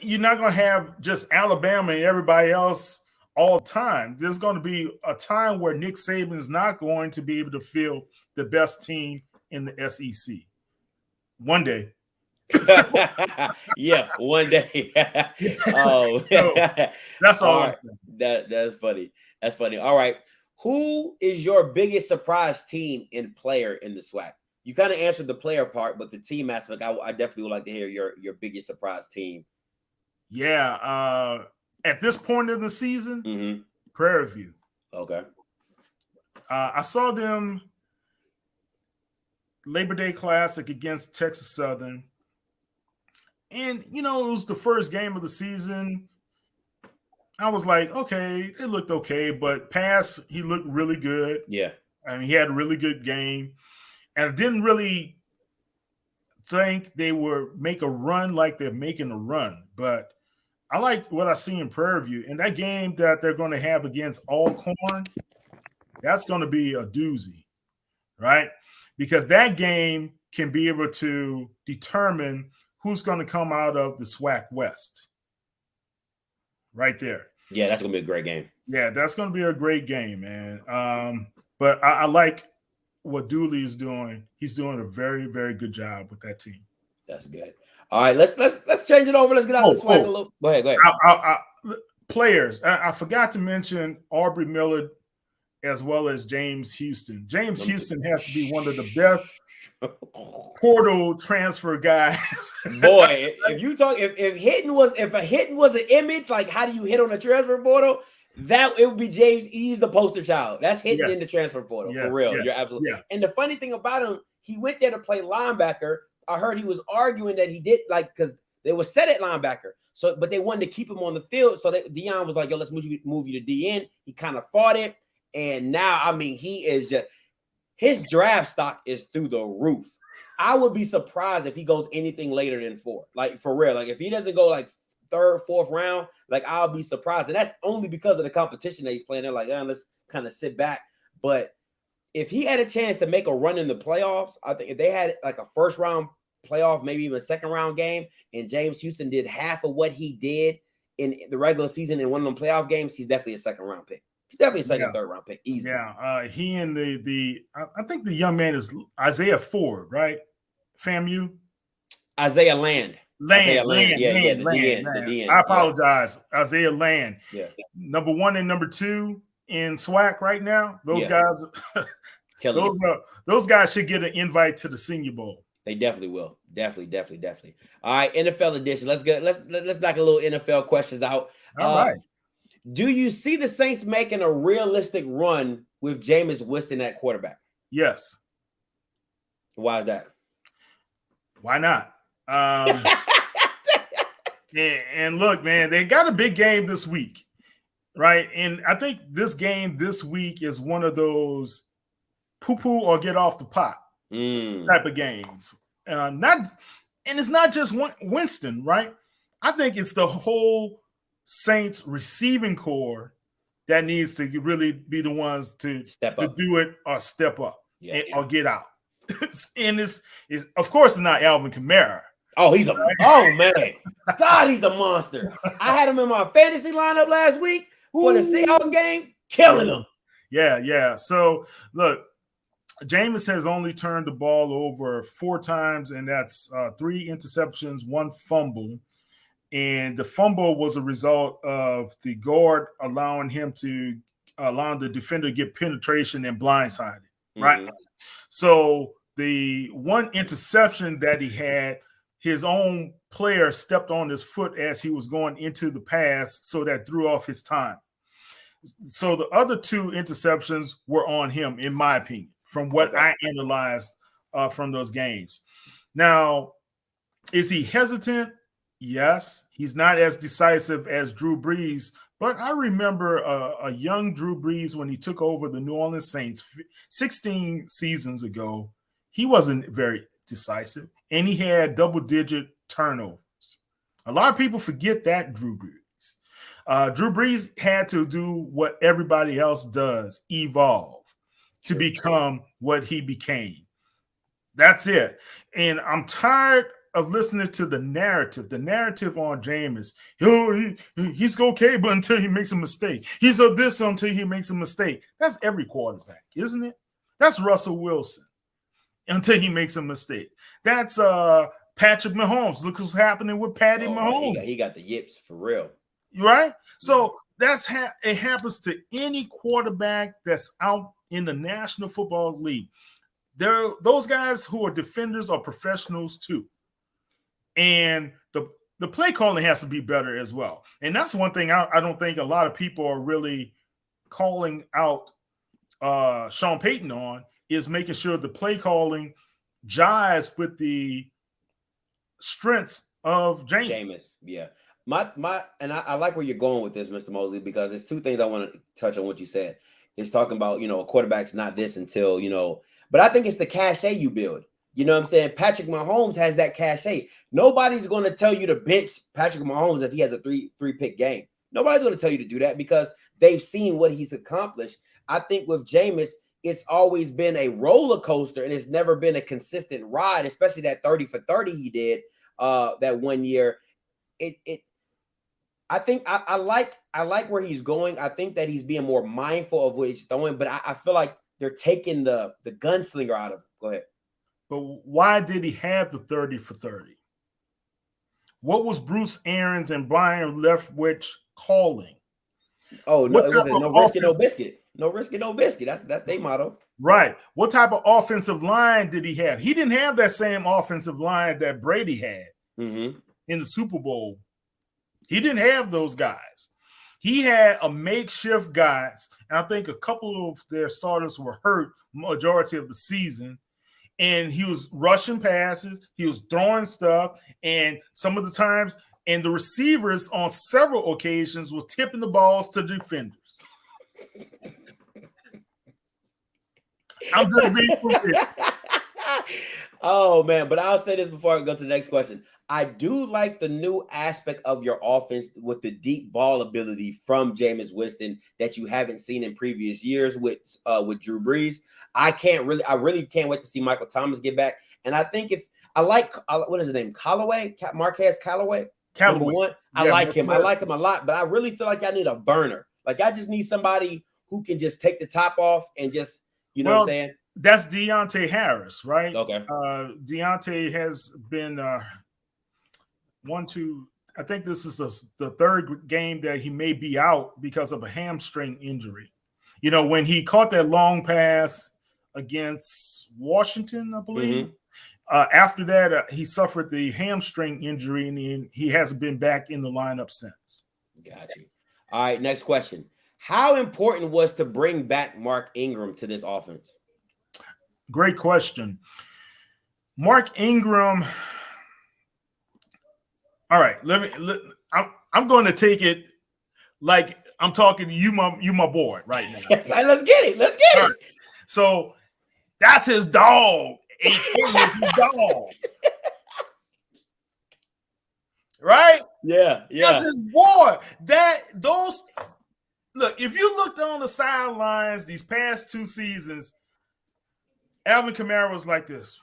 You're not going to have just Alabama and everybody else all the time. There's going to be a time where Nick Saban is not going to be able to field the best team in the SEC. One day. Yeah, one day. Oh, so, that's all. Right. That's funny. That's funny. All right. Who is your biggest surprise team in player in the SWAC? You kind of answered the player part, but the team aspect, I definitely would like to hear your biggest surprise team. Yeah. At this point in the season, mm-hmm. Prairie View. Okay. I saw them Labor Day Classic against Texas Southern. And, it was the first game of the season. I was like, okay, it looked okay, but pass, he looked really good. Yeah. He had a really good game. And I didn't really think they would make a run like they're making a run. But I like what I see in Prairie View. And that game that they're going to have against Alcorn, that's going to be a doozy, right? Because that game can be able to determine who's going to come out of the SWAC West. Right there. Yeah, that's going to be a great game. Yeah, that's going to be a great game, man. But I like what Dooley is doing, he's doing a very, very good job with that team. That's good. All right, let's change it over. Let's get out the SWAC a little. Go ahead. Players. I forgot to mention Aubrey Miller as well as James Houston. James Houston has to be one of the best portal transfer guys. Boy, if you talk, if a hitting was an image, like how do you hit on a transfer portal? That it would be James. He's the poster child. That's hitting in the transfer portal for real. You're absolutely. Yeah. And the funny thing about him, he went there to play linebacker. I heard he was arguing that he did because they were set at linebacker. So, but they wanted to keep him on the field. So Deion was like, "Yo, let's move you to DN." He kind of fought it, and now I mean, he is just his draft stock is through the roof. I would be surprised if he goes anything later than 4. Like for real. Like if he doesn't go like 3rd, 4th round, like I'll be surprised. And that's only because of the competition that he's playing. They're like, let's kind of sit back. But if he had a chance to make a run in the playoffs, I think if they had like a 1st round playoff, maybe even a 2nd round game, and James Houston did half of what he did in the regular season in one of them playoff games, he's definitely a 2nd round pick. He's definitely a 2nd, 3rd round pick. Easy. Yeah. He and I think the young man is Isaiah Ford, right? FAMU. Isaiah Land. Land. Yeah, the DN. I apologize. Isaiah Land. Yeah. Number 1 and number 2 in SWAC right now. Those guys, those guys should get an invite to the Senior Bowl. They definitely will. Definitely. All right, NFL edition. Let's knock a little NFL questions out. All right. Do you see the Saints making a realistic run with Jameis Winston at quarterback? Yes. Why is that? Why not? And look, man, they got a big game this week, right? And I think this game this week is one of those poo-poo or get off the pot type of games. It's not just Winston, right? I think it's the whole Saints receiving core that needs to really be the ones to step up, to do it or step up or get out. And it's of course it's not Alvin Kamara. Oh, he's man. God, he's a monster. I had him in my fantasy lineup last week for the Seahawks game, killing him. Yeah. So look, Jameis has only turned the ball over 4 times, and that's 3 interceptions, 1 fumble. And the fumble was a result of the guard allowing the defender to get penetration and blindsided, right? So the 1 interception that he had, his own player stepped on his foot as he was going into the pass, so that threw off his time. So the other 2 interceptions were on him, in my opinion, from what I analyzed from those games. Now, is he hesitant? Yes. He's not as decisive as Drew Brees, but I remember a young Drew Brees when he took over the New Orleans Saints 16 seasons ago. He wasn't very decisive, and he had double-digit turnovers. A lot of people forget that Drew Brees. Drew Brees had to do what everybody else does, evolve to become what he became. That's it. And I'm tired of listening to the narrative on Jameis. He's okay, but until he makes a mistake. He's of this until he makes a mistake. That's every quarterback, isn't it? That's Russell Wilson until he makes a mistake. That's Patrick Mahomes. Look what's happening with Patty Mahomes. He got the yips for real. Right? So it happens to any quarterback that's out in the National Football League. Those guys who are defenders are professionals too. And the play calling has to be better as well. And that's one thing I don't think a lot of people are really calling out Sean Payton on, is making sure the play calling jives with the strengths of Jameis. Yeah. And I like where you're going with this, Mr. Mosley, because there's 2 things I want to touch on what you said. It's talking about, a quarterback's not this until, but I think it's the cachet you build. You know what I'm saying? Patrick Mahomes has that cachet. Nobody's going to tell you to bench Patrick Mahomes if he has a three-pick game. Nobody's going to tell you to do that because they've seen what he's accomplished. I think with Jameis, it's always been a roller coaster, and it's never been a consistent ride, especially that 30 for 30 he did that one year. I think I like where he's going. I think that he's being more mindful of what he's throwing, but I feel like they're taking the gunslinger out of him. Go ahead. But why did he have the 30 for 30? What was Bruce Arians and Brian Leftwich calling? Oh, no, it wasn't no risk it, no biscuit. No risk it, no biscuit. That's their motto. Right. What type of offensive line did he have? He didn't have that same offensive line that Brady had in the Super Bowl. He didn't have those guys. He had a makeshift guys. And I think a couple of their starters were hurt majority of the season. And he was rushing passes. He was throwing stuff. And some of the times, and the receivers on several occasions were tipping the balls to defenders. I'm just being foolish. Oh, man. But I'll say this before I go to the next question. I do like the new aspect of your offense with the deep ball ability from Jameis Winston that you haven't seen in previous years with Drew Brees. I really can't wait to see Michael Thomas get back. And I think what is his name? Marquez Callaway. Number one. I like him. I like him a lot, but I really feel like I need a burner. Like I just need somebody who can just take the top off and just, you know what I'm saying? That's Deontay Harris, right? Okay. Deontay has been I think this is the third game that he may be out because of a hamstring injury. You know, when he caught that long pass against Washington, I believe. After that, he suffered the hamstring injury, and he hasn't been back in the lineup since. Got you. All right, next question. How important was to bring back Mark Ingram to this offense? Great question. Mark Ingram. All right, I'm going to take it like I'm talking to you, my boy, right now. Let's get it. Let's get it. Right. So that's his dog. AK is his dog. Right? Yeah. That's his boy. Look, if you looked on the sidelines these past 2 seasons, Alvin Kamara was like this.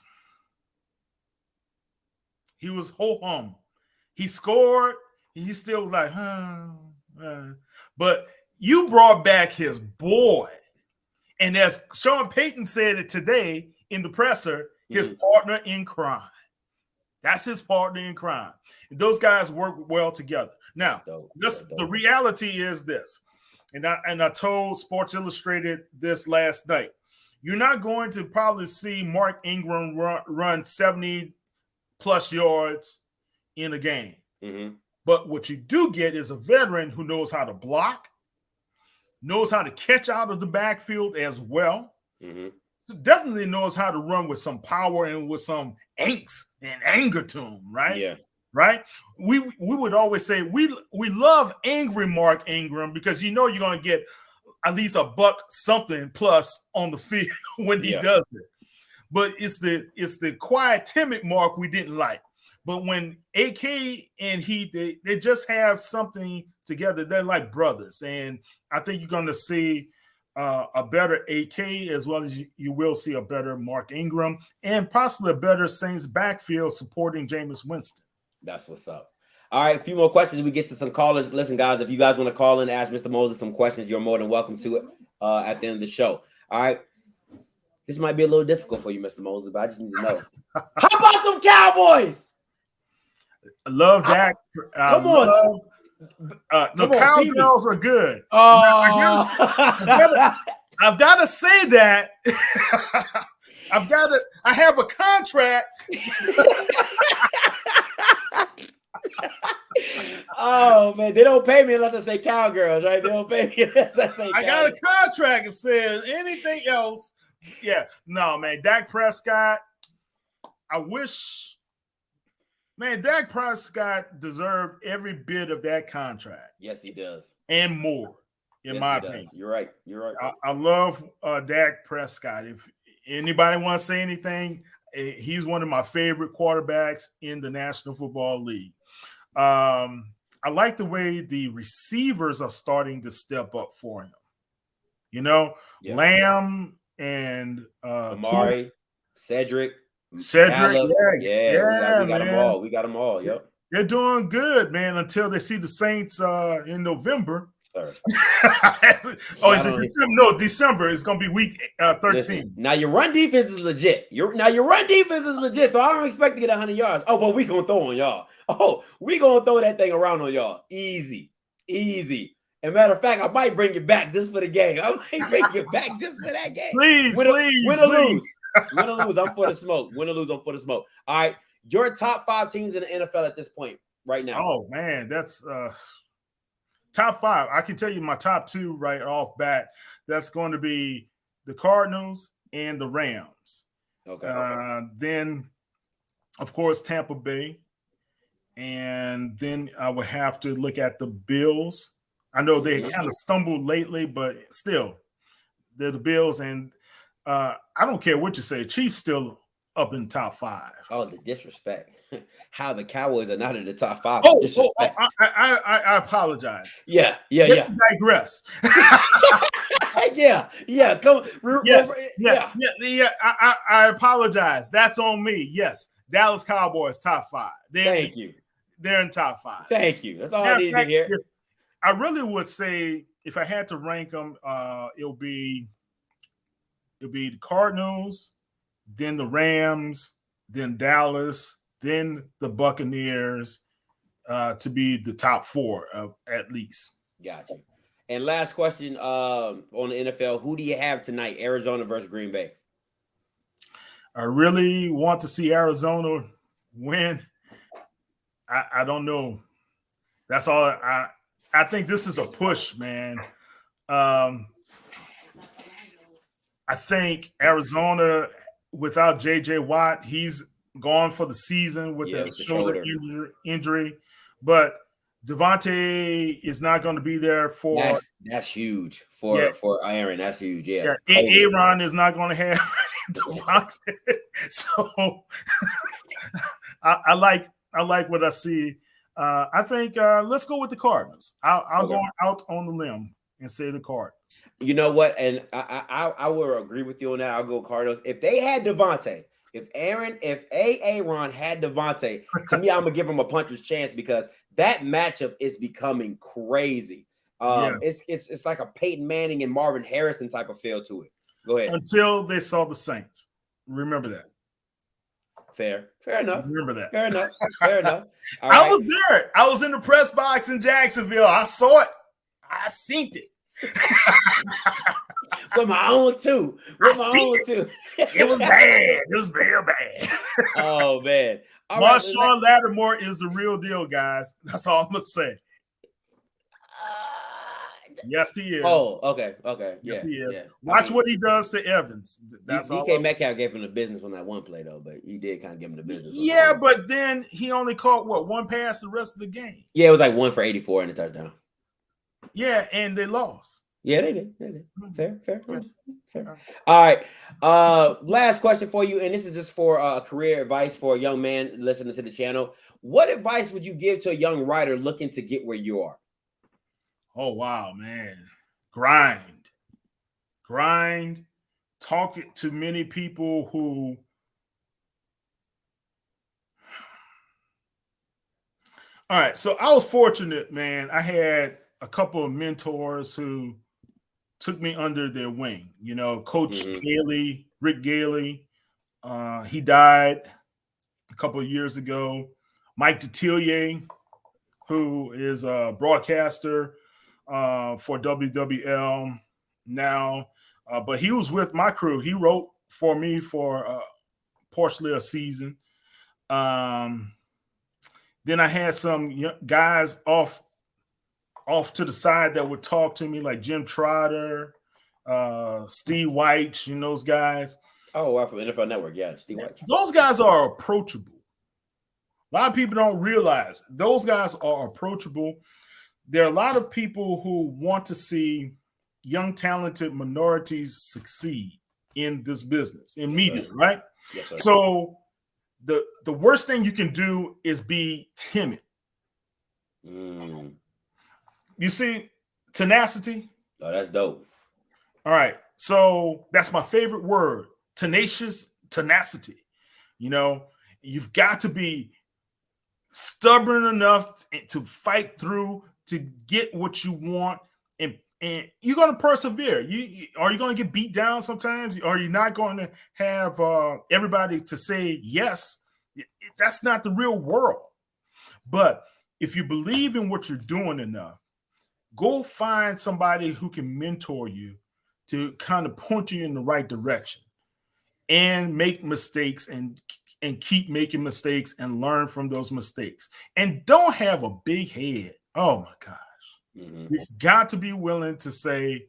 He was ho-hum. He scored. He still was like, But you brought back his boy. And as Sean Payton said it today in the presser, his partner in crime. That's his partner in crime. And those guys work well together. Now, the reality is this, and I told Sports Illustrated this last night. You're not going to probably see Mark Ingram run 70-plus yards in a game. But what you do get is a veteran who knows how to block, knows how to catch out of the backfield as well. Definitely knows how to run with some power and with some angst and anger to him, right? Yeah. Right? We would always say we love angry Mark Ingram because you know you're going to get at least a buck something plus on the field when he does it. But it's the quiet, timid Mark we didn't like. But when AK and they just have something together, they're like brothers. And I think you're going to see a better AK as well as you will see a better Mark Ingram and possibly a better Saints backfield supporting Jameis Winston. That's what's up. All right, a few more questions. We get to some callers. Listen, guys, if you guys want to call in and ask Mr. Mosley some questions, you're more than welcome to it at the end of the show. All right. This might be a little difficult for you, Mr. Mosley, but I just need to know. How about them Cowboys? I love Dak. Come on. The Cowgirls are good. Oh. I've got to say that. I have a contract. Oh man, they don't pay me unless I say Cowgirls, right? They don't pay me unless I say. I got a contract that says anything else. Yeah, no, man. Dak Prescott. I wish, man. Dak Prescott deserved every bit of that contract. Yes, he does, and more. In my opinion, you're right. You're right. I love Dak Prescott. If anybody wants to say anything, he's one of my favorite quarterbacks in the National Football League. I like the way the receivers are starting to step up for him. You know, Lamb and Amari, Cedric. Gallup. We got them all. We got them all. Yep. They're doing good, man, until they see the Saints in November. sir. Oh, is it December? No, December. It's going to be week 13. Listen, now your run defense is legit. Your run defense is legit, so I don't expect to get 100 yards. Oh, but we going to throw on y'all. Oh, we going to throw that thing around on y'all. Easy. And matter of fact, I might bring you back just for the game. I might bring you back just for that game. Please, Win please. or lose. Win or lose, I'm for the smoke. Win or lose, I'm for the smoke. All right, your top 5 teams in the NFL at this point right now. Oh, man, that's top 5. I can tell you my top 2 right off bat. That's going to be the Cardinals and the Rams. Okay. Then, of course, Tampa Bay. And then I would have to look at the Bills. I know they kind of stumbled lately, but still, they're the Bills. And I don't care what you say. Chiefs still up in top 5. Oh, the disrespect. How the Cowboys are not in the top 5. I apologize. Yeah. Digress. yeah. Come. I apologize. That's on me. Yes, Dallas Cowboys top 5. Thank you. They're in top 5. Thank you. That's all I needed to hear. I really would say if I had to rank them, it'll be the Cardinals, then the Rams, then Dallas, then the Buccaneers to be the top 4 at least. Got you. And last question on the NFL, who do you have tonight? Arizona versus Green Bay. I really want to see Arizona win. I don't know. That's all. I think this is a push, man. I think Arizona, without J.J. Watt, he's gone for the season with the shoulder injury. But Devontae is not going to be there for. That's huge for Aaron. That's huge. Yeah. Aaron is not going to have Devontae. So I like what I see. I think let's go with the Cardinals. I'll go out on the limb and say the Cardinals. You know what? And I will agree with you on that. I'll go Cardinals. If they had Devontae, if Aaron had Devontae, to me, I'm gonna give him a puncher's chance because that matchup is becoming crazy. It's like a Peyton Manning and Marvin Harrison type of feel to it. Go ahead. Until they saw the Saints. Remember that. Fair enough. Remember that. Fair enough. I was there. I was in the press box in Jacksonville. I saw it. I seen it. With my own too. It was bad. It was real bad. Oh man. Marshawn Lattimore is the real deal, guys. That's all I'm gonna say. Yes, he is. Oh, okay. Yes, he is. Yeah. Watch what he does to Evans. That's all. DK Metcalf gave him the business on that one play, though, but he did kind of give him the business. Yeah, but then he only caught one pass the rest of the game. Yeah, it was like 1 for 84 and a touchdown. Yeah, and they lost. Yeah, they did. Fair. All right. Last question for you, and this is just for career advice for a young man listening to the channel. What advice would you give to a young writer looking to get where you are? Oh, wow, man. Grind. Talk to many people who all right. So I was fortunate, man. I had a couple of mentors who took me under their wing. You know, Coach Gailey, Rick Gailey. He died a couple of years ago. Mike Detillier, who is a broadcaster for WWL now, but he was with my crew. He wrote for me for partially a season. Then I had some guys off to the side that would talk to me, like Jim Trotter, Steve White, those guys. Oh, wow, from NFL Network, yeah, Steve White. Those guys are approachable. A lot of people don't realize those guys are approachable. There are a lot of people who want to see young, talented minorities succeed in this business, in media, right? Yes, sir. So the worst thing you can do is be timid. You see, tenacity. Oh, that's dope. All right. So that's my favorite word, tenacity. You've got to be stubborn enough to fight through to get what you want and you're going to persevere. Are you going to get beat down sometimes? Are you not going to have everybody to say yes? That's not the real world. But if you believe in what you're doing enough, go find somebody who can mentor you to kind of point you in the right direction and make mistakes and keep making mistakes and learn from those mistakes. And don't have a big head. Oh my gosh. Mm-hmm. You've got to be willing to say,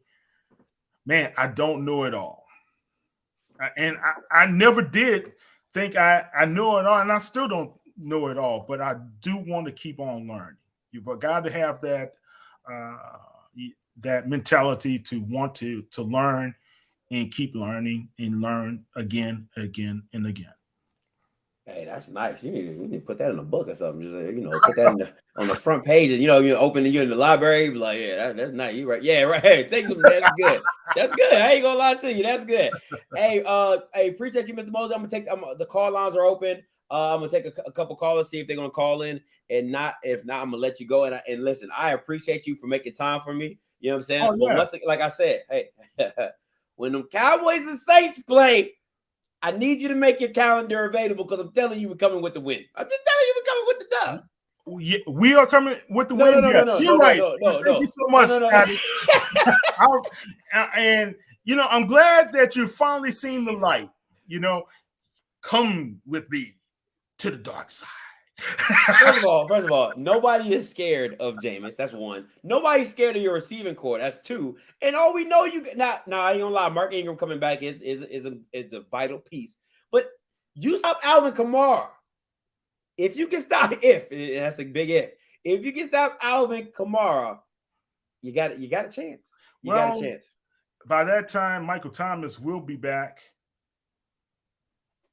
man, I don't know it all. And I never did think I know it all, and I still don't know it all, but I do want to keep on learning. You've got to have that that mentality to want to learn and keep learning and learn again and again. Hey, that's nice. You need to put that in a book or something. Just put that on the front page, and you open you in the library. Be like, yeah, that's nice. You right? Yeah, right. Hey, take some. That's good. That's good. I ain't gonna lie to you. That's good. Hey, appreciate you, Mr. Mosley. I'm gonna take. The call lines are open. I'm gonna take a couple callers, see if they're gonna call in, and if not, I'm gonna let you go. And listen, I appreciate you for making time for me. You know what I'm saying? Oh, yeah. Like I said, hey, when them Cowboys and Saints play, I need you to make your calendar available because I'm telling you we're coming with the win. I'm just telling you we're coming with the dub. Yeah, we are coming with the win. No, you're right. No. Thank you so much, Scotty. And I'm glad that you've finally seen the light. Come with me to the dark side. First of all, nobody is scared of Jameis. That's one. Nobody's scared of your receiving core. That's two. And all we know I ain't gonna lie. Mark Ingram coming back is a vital piece. But you stop Alvin Kamara. If you can stop, that's a big if you can stop Alvin Kamara, you got a chance. You got a chance. By that time, Michael Thomas will be back,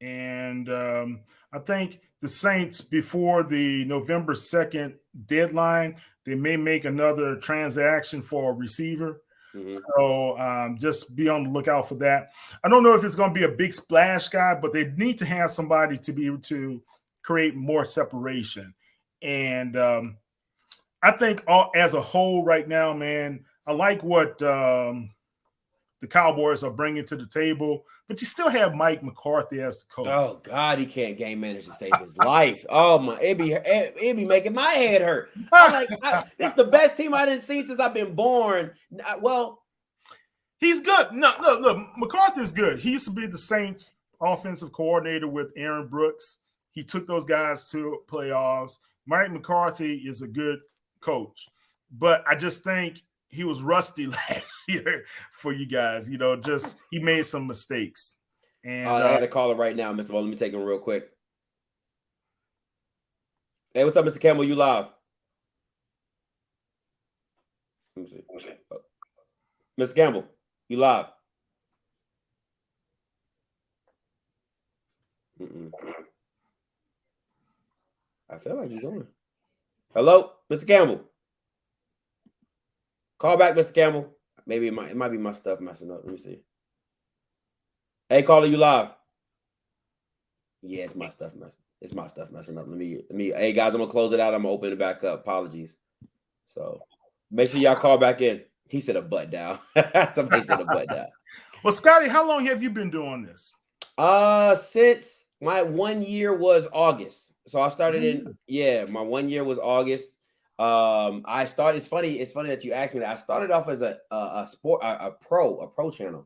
and I think the Saints, before the November 2nd deadline, they may make another transaction for a receiver. Mm-hmm. So just be on the lookout for that. I don't know if it's going to be a big splash guy, but they need to have somebody to be able to create more separation. And I think as a whole right now, man, I like what the Cowboys are bringing to the table, but you still have Mike McCarthy as the coach. Oh God, he can't game manage to save his life. Oh my, it be making my head hurt. This is the best team I didn't see since I've been born. Well, he's good. No, look, McCarthy's good. He used to be the Saints offensive coordinator with Aaron Brooks. He took those guys to playoffs. Mike McCarthy is a good coach, but I just think he was rusty last year for you guys. He made some mistakes. And I had a caller right now, Mr. Ball. Let me take him real quick. Hey, what's up, Mr. Campbell? You live? Let me see. Mr. Campbell, you live? I feel like he's on. Hello, Mr. Campbell. Call back, Mr. Campbell. Maybe it might be my stuff messing up. Let me see. Hey, caller, you live? Yeah, it's my stuff messing up. Let me. Hey guys, I'm gonna close it out. I'm gonna open it back up. Apologies. So make sure y'all call back in. He said a butt down. Somebody said a butt down. Well, Scotty, how long have you been doing this? Since my 1 year was August. So I started my 1 year was August. I started. It's funny that you asked me that. I started off as a pro channel.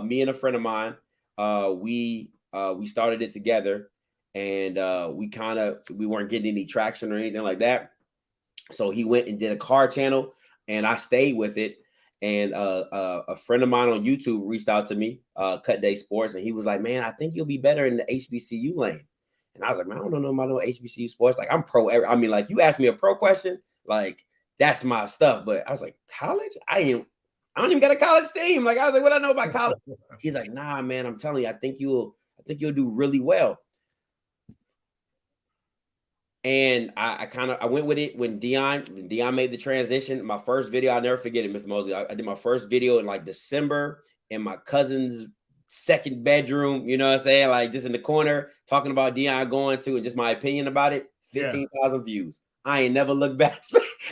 Me and a friend of mine, we started it together, and we weren't getting any traction or anything like that. So he went and did a car channel, and I stayed with it. And a friend of mine on YouTube reached out to me, Cut Day Sports, and he was like, "Man, I think you'll be better in the HBCU lane." And I was like, "Man, I don't know about no HBCU sports. Like, I'm pro. I mean, like, you asked me a pro question, like, that's my stuff." But I was like, "College? I don't even got a college team." Like, I was like, "What I know about college?" He's like, "Nah, man, I'm telling you, I think you'll do really well." And I went with it when Deion made the transition. My first video, I'll never forget it, Mr. Mosley. I did my first video in like December in my cousin's second bedroom, you know what I'm saying? Like just in the corner, talking about Deion going to, and just my opinion about it. 15,000 views. I ain't never looked back.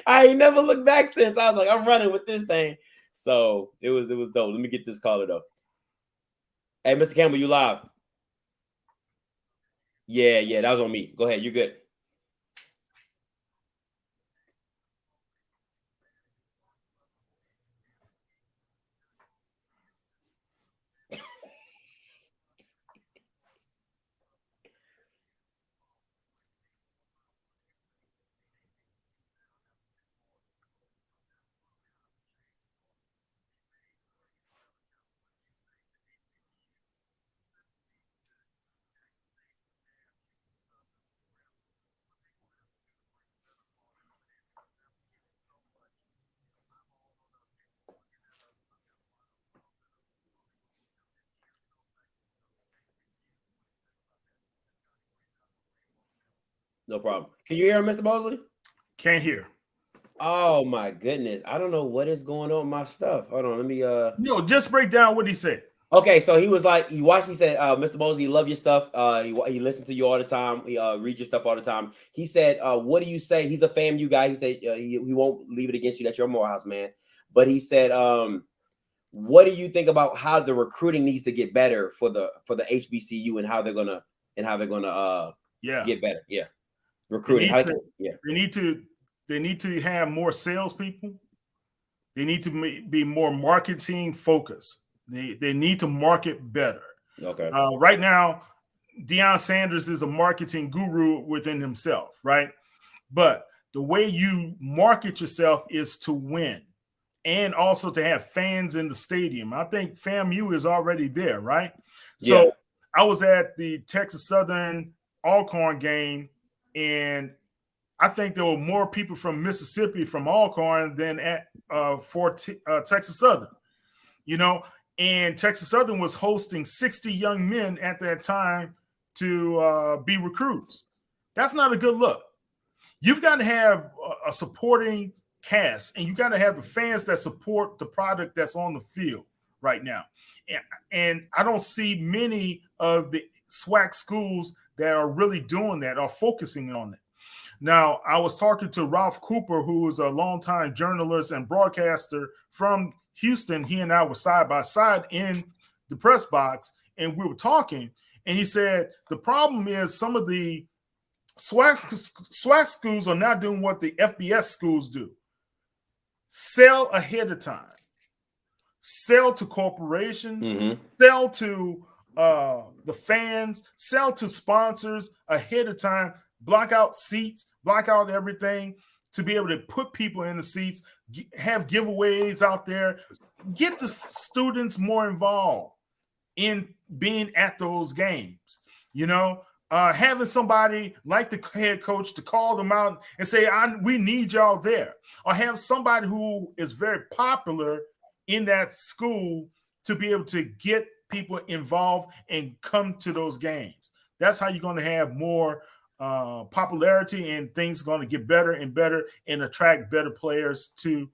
I ain't never looked back since. I was like, I'm running with this thing. So it was dope. Let me get this caller though. Hey, Mr. Campbell, you live? Yeah, that was on me. Go ahead, you're good. No problem. Can you hear him, Mr. Mosley? Can't hear. Oh my goodness. I don't know what is going on with my stuff. Hold on, let me No, just break down what he said. Okay, so he was like, he said, Mr. Mosley, love your stuff. He listens to you all the time. He reads your stuff all the time. He said, what do you say? He's a FAMU guy. He said he won't leave it against you. That's your Morehouse man. But he said, what do you think about how the recruiting needs to get better for the HBCU and how they're gonna get better? Yeah, recruiting. They need to have more salespeople. They need to be more marketing focused. They need to market better. Okay. Right now, Deion Sanders is a marketing guru within himself, right? But the way you market yourself is to win and also to have fans in the stadium. I think FAMU is already there, right? So yeah. I was at the Texas Southern Alcorn game, and I think there were more people from Mississippi from Alcorn than at Texas Southern, you know. And Texas Southern was hosting 60 young men at that time to be recruits. That's not a good look. You've got to have a supporting cast, and you got to have the fans that support the product that's on the field right now. And I don't see many of the SWAC schools that are really doing that or focusing on it. Now, I was talking to Ralph Cooper, who is a longtime journalist and broadcaster from Houston. He and I were side by side in the press box, and we were talking, and he said the problem is some of the SWAC schools are not doing what the FBS schools do. Sell ahead of time. Sell to corporations, sell to the fans, sell to sponsors ahead of time, block out seats, block out everything to be able to put people in the seats, have giveaways out there, get the students more involved in being at those games, you know, having somebody like the head coach to call them out and say, we need y'all there, or have somebody who is very popular in that school to be able to get people involved and come to those games. That's how you're going to have more popularity, and things are going to get better and better and attract better players to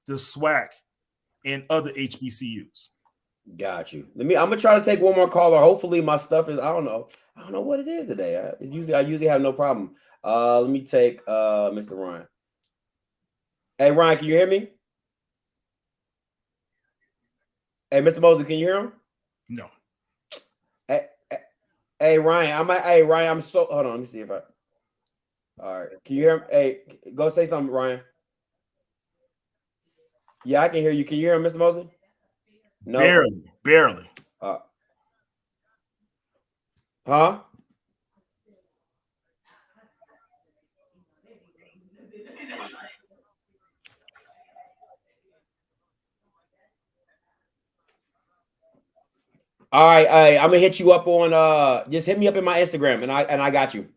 the SWAC and other HBCUs. Got you. I'm gonna try to take one more caller. Hopefully my stuff is, I don't know what it is today. I usually have no problem. Let me take Mr. Ryan. Hey Ryan, can you hear me? Hey, Mr. Mosley, can you hear him? No. Hey Ryan, I'm so, hold on, let me see if all right. Can you hear him? Hey, go say something, Ryan. Yeah, I can hear you. Can you hear him, Mr. Mosley? No. Barely. Huh? All right, I'm gonna hit you up on just hit me up in my Instagram, and I got you.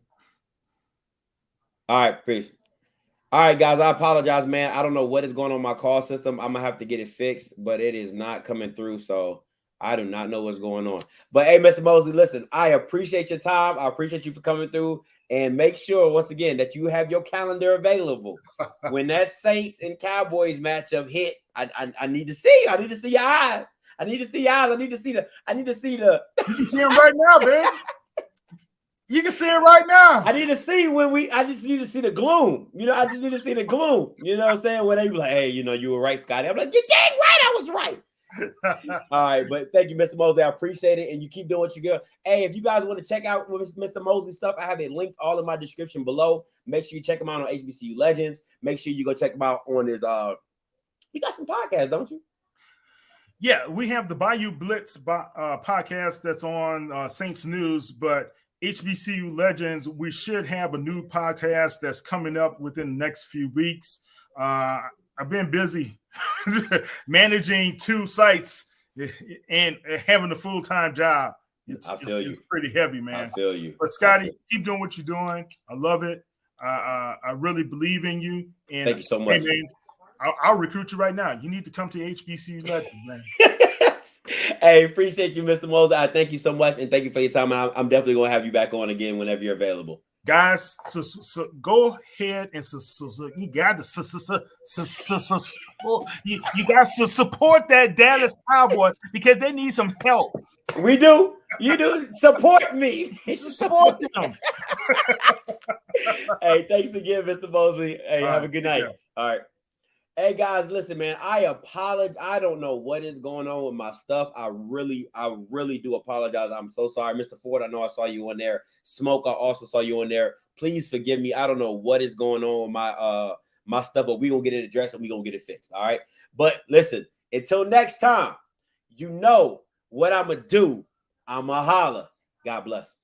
All right, peace. All right, guys, I apologize, man. I don't know what is going on with my call system. I'm gonna have to get it fixed, but it is not coming through, so I do not know what's going on. But hey, Mr. Mosley, listen, I appreciate your time. I appreciate you for coming through, and make sure once again that you have your calendar available when that Saints and Cowboys matchup hit. I need to see. I need to see your eyes. I need to see eyes. I need to see the. You can see them right now, man. You can see it right now. I need to see I just need to see the gloom. I just need to see the gloom. You know what I'm saying? When they be like, hey, you were right, Scotty. I'm like, you're dang right, I was right. All right, but thank you, Mr. Mosley. I appreciate it. And you keep doing what you do. Hey, if you guys want to check out Mr. Mosley stuff, I have it linked all in my description below. Make sure you check him out on HBCU Legends. Make sure you go check him out on his you got some podcasts, don't you? Yeah, we have the Bayou Blitz podcast that's on Saints News, but HBCU Legends, we should have a new podcast that's coming up within the next few weeks. I've been busy managing 2 sites and having a full-time job. It's pretty heavy, man. I feel you. But Scotty, keep doing what you're doing. I love it. I really believe in you. And thank you so much. Hey, man, I'll recruit you right now. You need to come to HBCU Legends, man. Hey, appreciate you, Mr. Mosley. I thank you so much, and thank you for your time. I'm definitely going to have you back on again whenever you're available. Guys, so go ahead and you got to support that Dallas Cowboys because they need some help. We do. You do. Support me. Support them. Hey, thanks again, Mr. Mosley. Hey, have a good night. All right. Hey guys, listen, man. I apologize. I don't know what is going on with my stuff. I really do apologize. I'm so sorry, Mr. Ford. I know I saw you on there. Smoke, I also saw you on there. Please forgive me. I don't know what is going on with my stuff, but we gonna get it addressed and we gonna get it fixed. All right. But listen, until next time, you know what I'm gonna do. I'ma holla. God bless.